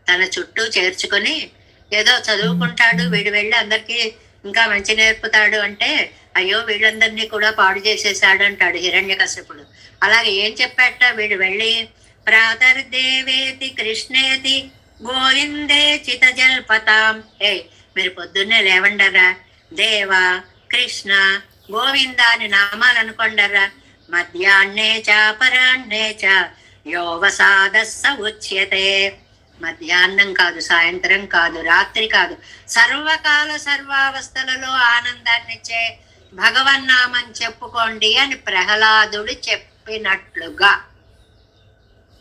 [SPEAKER 1] తన చుట్టూ చేర్చుకొని, ఏదో చదువుకుంటాడు వీడు, వెళ్ళి అందరికీ ఇంకా మంచి నేర్పుతాడు అంటే, అయ్యో వీళ్ళందరినీ కూడా పాడు చేసేసాడు అంటాడు హిరణ్యకశిపుడు. అలాగే ఏం చెప్పాట, వీడు వెళ్ళి ప్రాతర్దేవేతి కృష్ణేతి గోవిందే చిత జల్పతాం. మీరు పొద్దున్నే లేవండరా, దేవ కృష్ణ గోవింద అని నామాలు అనుకోండరా. మధ్యాహ్నే చ పరాహ్నే చ యోవసాదస్స ఉచ్యతే. మధ్యాహ్నం కాదు, సాయంత్రం కాదు, రాత్రి కాదు, సర్వకాల సర్వావస్థలలో ఆనందాన్నిచ్చే భగవన్నామం చెప్పుకోండి అని ప్రహ్లాదుడు చెప్పినట్లుగా.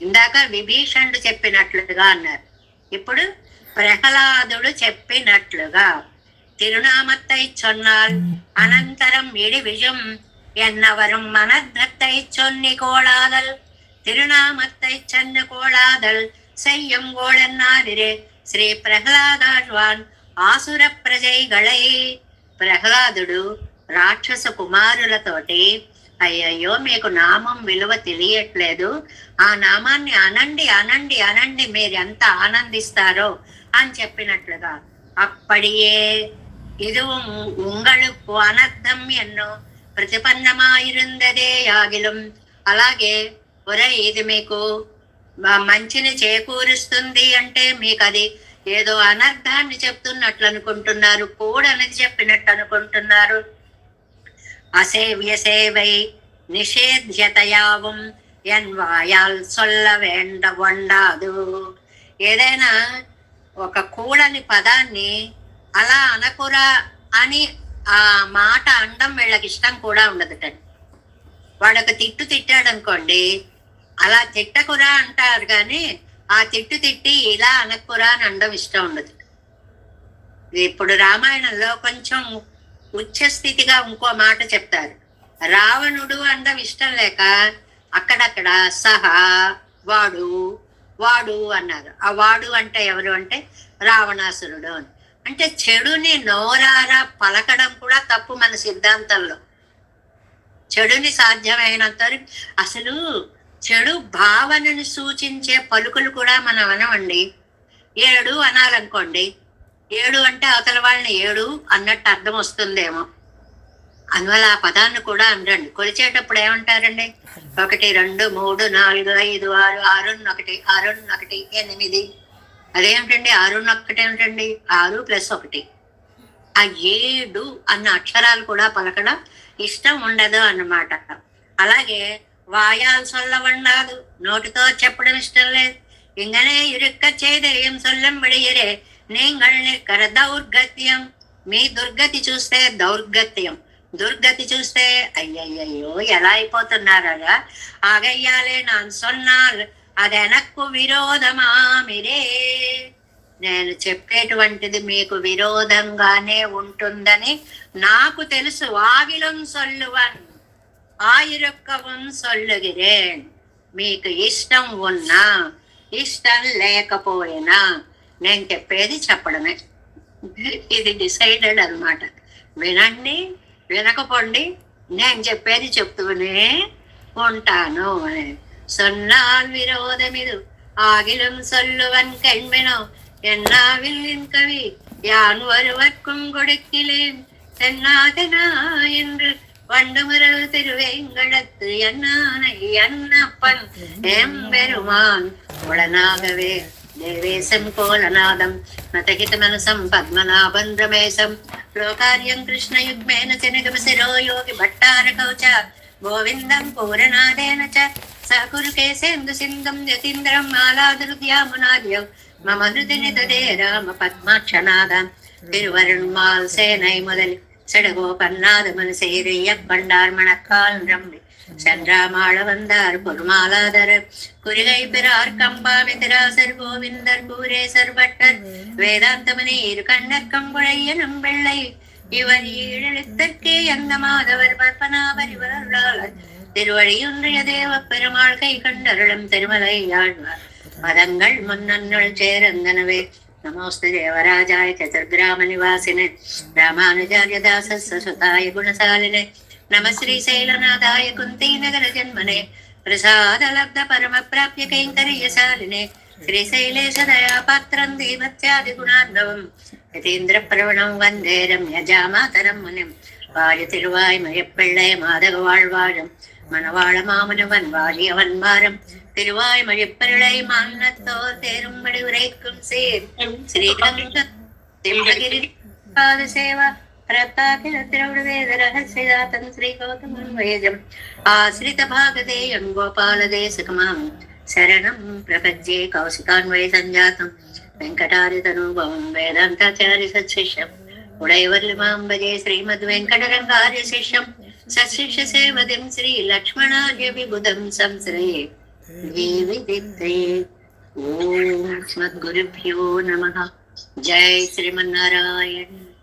[SPEAKER 1] ఇందాక విభీషణుడు చెప్పినట్లుగా అన్నారు, ఇప్పుడు ప్రహ్లాదుడు చెప్పినట్లుగా. తిరునామత్తై చొన్నాల్ అనంతరం ఇడి విజం ఎన్నవరం మనద్దత్తై చొన్ని కోళాదల్. తిరునామత్తై చెన్న కోళాదల్ செய்யும் கோளன்னாரிரே శ్రీ ప్రహ్లాదాழ்వాన్ ఆసుర ప్రజైగళై. ప్రహ్లాదుడు రాక్షస కుమారులతోటి, అయ్యయ్యో మీకు నామం విలువ తెలియట్లేదు, ఆ నామాన్ని అనండి అనండి అనండి, మీరు ఎంత ఆనందిస్తారో అని చెప్పినట్లుగా. అప్పడియే ఇది ఉంగళుకు అనర్థం ఎన్నో ప్రతిపన్నమాయిరుందదే యాగిలం. అలాగే ఒరే ఇది మీకు మంచిని చేకూరుస్తుంది అంటే మీకు అది ఏదో అనర్థాన్ని చెప్తున్నట్లు అనుకుంటున్నారు, కూడనది చెప్పినట్టు అనుకుంటున్నారు. అసేవ్య సేవై నిషేధ్యతయావం ఎన్వాయాల్ సొల్ల వేండ వండాదు. ఏదైనా ఒక కూడని పదాన్ని అలా అనకురా అని ఆ మాట అనడం వీళ్ళకి ఇష్టం కూడా ఉండదుటండి. వాడొక తిట్టు తిట్టాడు అనుకోండి, అలా తిట్టకురా అంటారు కానీ ఆ తిట్టు తిట్టి ఇలా అనకురా అని అనడం ఇష్టం ఉండదు. ఇప్పుడు రామాయణంలో కొంచెం ఉచ్చ స్థితిగా ఇంకో మాట చెప్తారు. రావణుడు అనడం ఇష్టం లేక అక్కడక్కడ సహా వాడు వాడు అన్నారు. ఆ వాడు అంటే ఎవరు అంటే రావణాసురుడు అని. అంటే చెడుని నోరారా పలకడం కూడా తప్పు మన సిద్ధాంతంలో. చెడుని సాధ్యమైనంత అసలు చెడు భావనని సూచించే పలుకులు కూడా మనం అనవండి. ఏడు అనాలనుకోండి, ఏడు అంటే అవతల వాళ్ళని ఏడు అన్నట్టు అర్థం వస్తుందేమో, అందువల్ల ఆ పదాన్ని కూడా అనరండి. కొలిచేటప్పుడు ఏమంటారండి, 1 2 3 4 5 6 6 1 6 1 8. అదేమిటండి 6 1 ఏమిటండి, 6 + 1. ఆ 7 అన్న అక్షరాలు కూడా పలకడం ఇష్టం ఉండదు అన్నమాట. అలాగే వాయాలు సొల్లవండాదు, నోటితో చెప్పడం ఇష్టం లేదు. ఇంగనే ఇరుక్క చేదయం సొల్లంబడియరే நீங்கள் நிற்கிற దౌర్గత్యం. మీ దుర్గతి చూస్తే దౌర్గత్యం, దుర్గతి చూస్తే అయ్యయ్యో ఎలా అయిపోతున్నారా. ఆగయ్యాలే నాన్ సొన్నాల్ అదెనక్కు విరోధమా మీరే. నేను చెప్పేటువంటిది మీకు విరోధంగానే ఉంటుందని నాకు తెలుసు. ఆగిలం సొల్లువన్ ఆయిరొక్కవం సొల్లుగిరేన్. మీకు ఇష్టం ఉన్నా ఇష్టం లేకపోయినా నేను చెప్పేది చెప్పడమే. ఇది డిసైడెడ్ అనమాట. వినండి వినకపోండి, నేను చెప్పేది చెప్తూనే ఉంటాను అని. సొన్నాల్ విరోధమిదు ஆகிலும் சொல்லுவன் கண்மெனோ என்னாவில் கவி யான் ஒருவர்க்கும் கொடுக்கிலேன் தென்னாதனா என்று வண்டுமுரல் திருவேங்கடத்து என்னானை அன்னப்பன் எம்பெருமான் உடனாகவே தேவேசம் கோலநாதம் நதகித மனசம் பத்மநாபன் ரமேசம் லோகாரியம் கிருஷ்ணயுக்மேன சினகமசிரோ யோகி பட்டார கௌச்ச గోవిందం పూరనాదేన చ సకురు కేసేందు సింధం యతీంద్రం మాలాదుర్యామునాద్యం మమ హృది నిదదే రామ పద్మాక్షనాదం తిరువరుణ్మాల్ సేనై మొదలి சடகோபன்னாதமன் செய்யப்பண்டார் மணக்கால் ரம்பி சென்றாமாள வந்தார் பொருமாலாதர் குறிகை பிறார் கம்பாமிதிராசர் கோவிந்தர் கூரேசர் பட்டர் வேதாந்தமனே இரு கண்ணர் கம்புழையனும் வெள்ளை இவர் ஈழெழுத்தற்கே அந்த மாதவர் பற்பனாவர் இவர்களாளர் திருவழியொன்றிய தேவ பெருமாள் கை கண்டருளும் திருமலை ஆழ்வார் மதங்கள் முன்னன்னுள் சேரந்தனவே नमोस्तु देवराजाय चतुर्ग्राम निवासिने रामानुजार्य दासस्य सुताय गुणशालिने नमः श्रीशैलनाथाय कुन्ती नगर जन्मने प्रसाद लब्ध परम प्राप्य कैंकर्यशालिने श्रीशैलेश दया पात्रं देवत्यादि गुणार्णवं यतीन्द्र प्रवणं वन्दे रम्यजामातरं मुनिं वायुतिरुवाय मयप्पिள்ளை माधव வாழ்வாழும் மணவாள மாமுனவன் வாழியவன் மாறம் திருவாய் மழிப்பருளை மான்னத்தோர் தேரும்படி உரைக்கும் சேர் ஸ்ரீரங்க சேவா ரத்தாகில ரகசியதாத்தம் ஸ்ரீ கௌதமம் வேஜம் ஆசிரித பாகதேயம் கோபால தேசகமாம் சரணம் பிரபத்யே கௌசிகான்வய சஞ்சாத்தம் வெங்கடாரி தனுபவம் வேதாந்தாச்சாரி சத்சிஷ்யம் உடையவர்லிமாம்பஜே ஸ்ரீமத் வெங்கடரங்கார்ய சிஷ்யம் सशिष्य सेवदं श्री लक्ष्मणार्य विबुधं संश्रये देवी ओम स्मद्गुरुभ्यो नमः। जय श्रीमन्नारायण।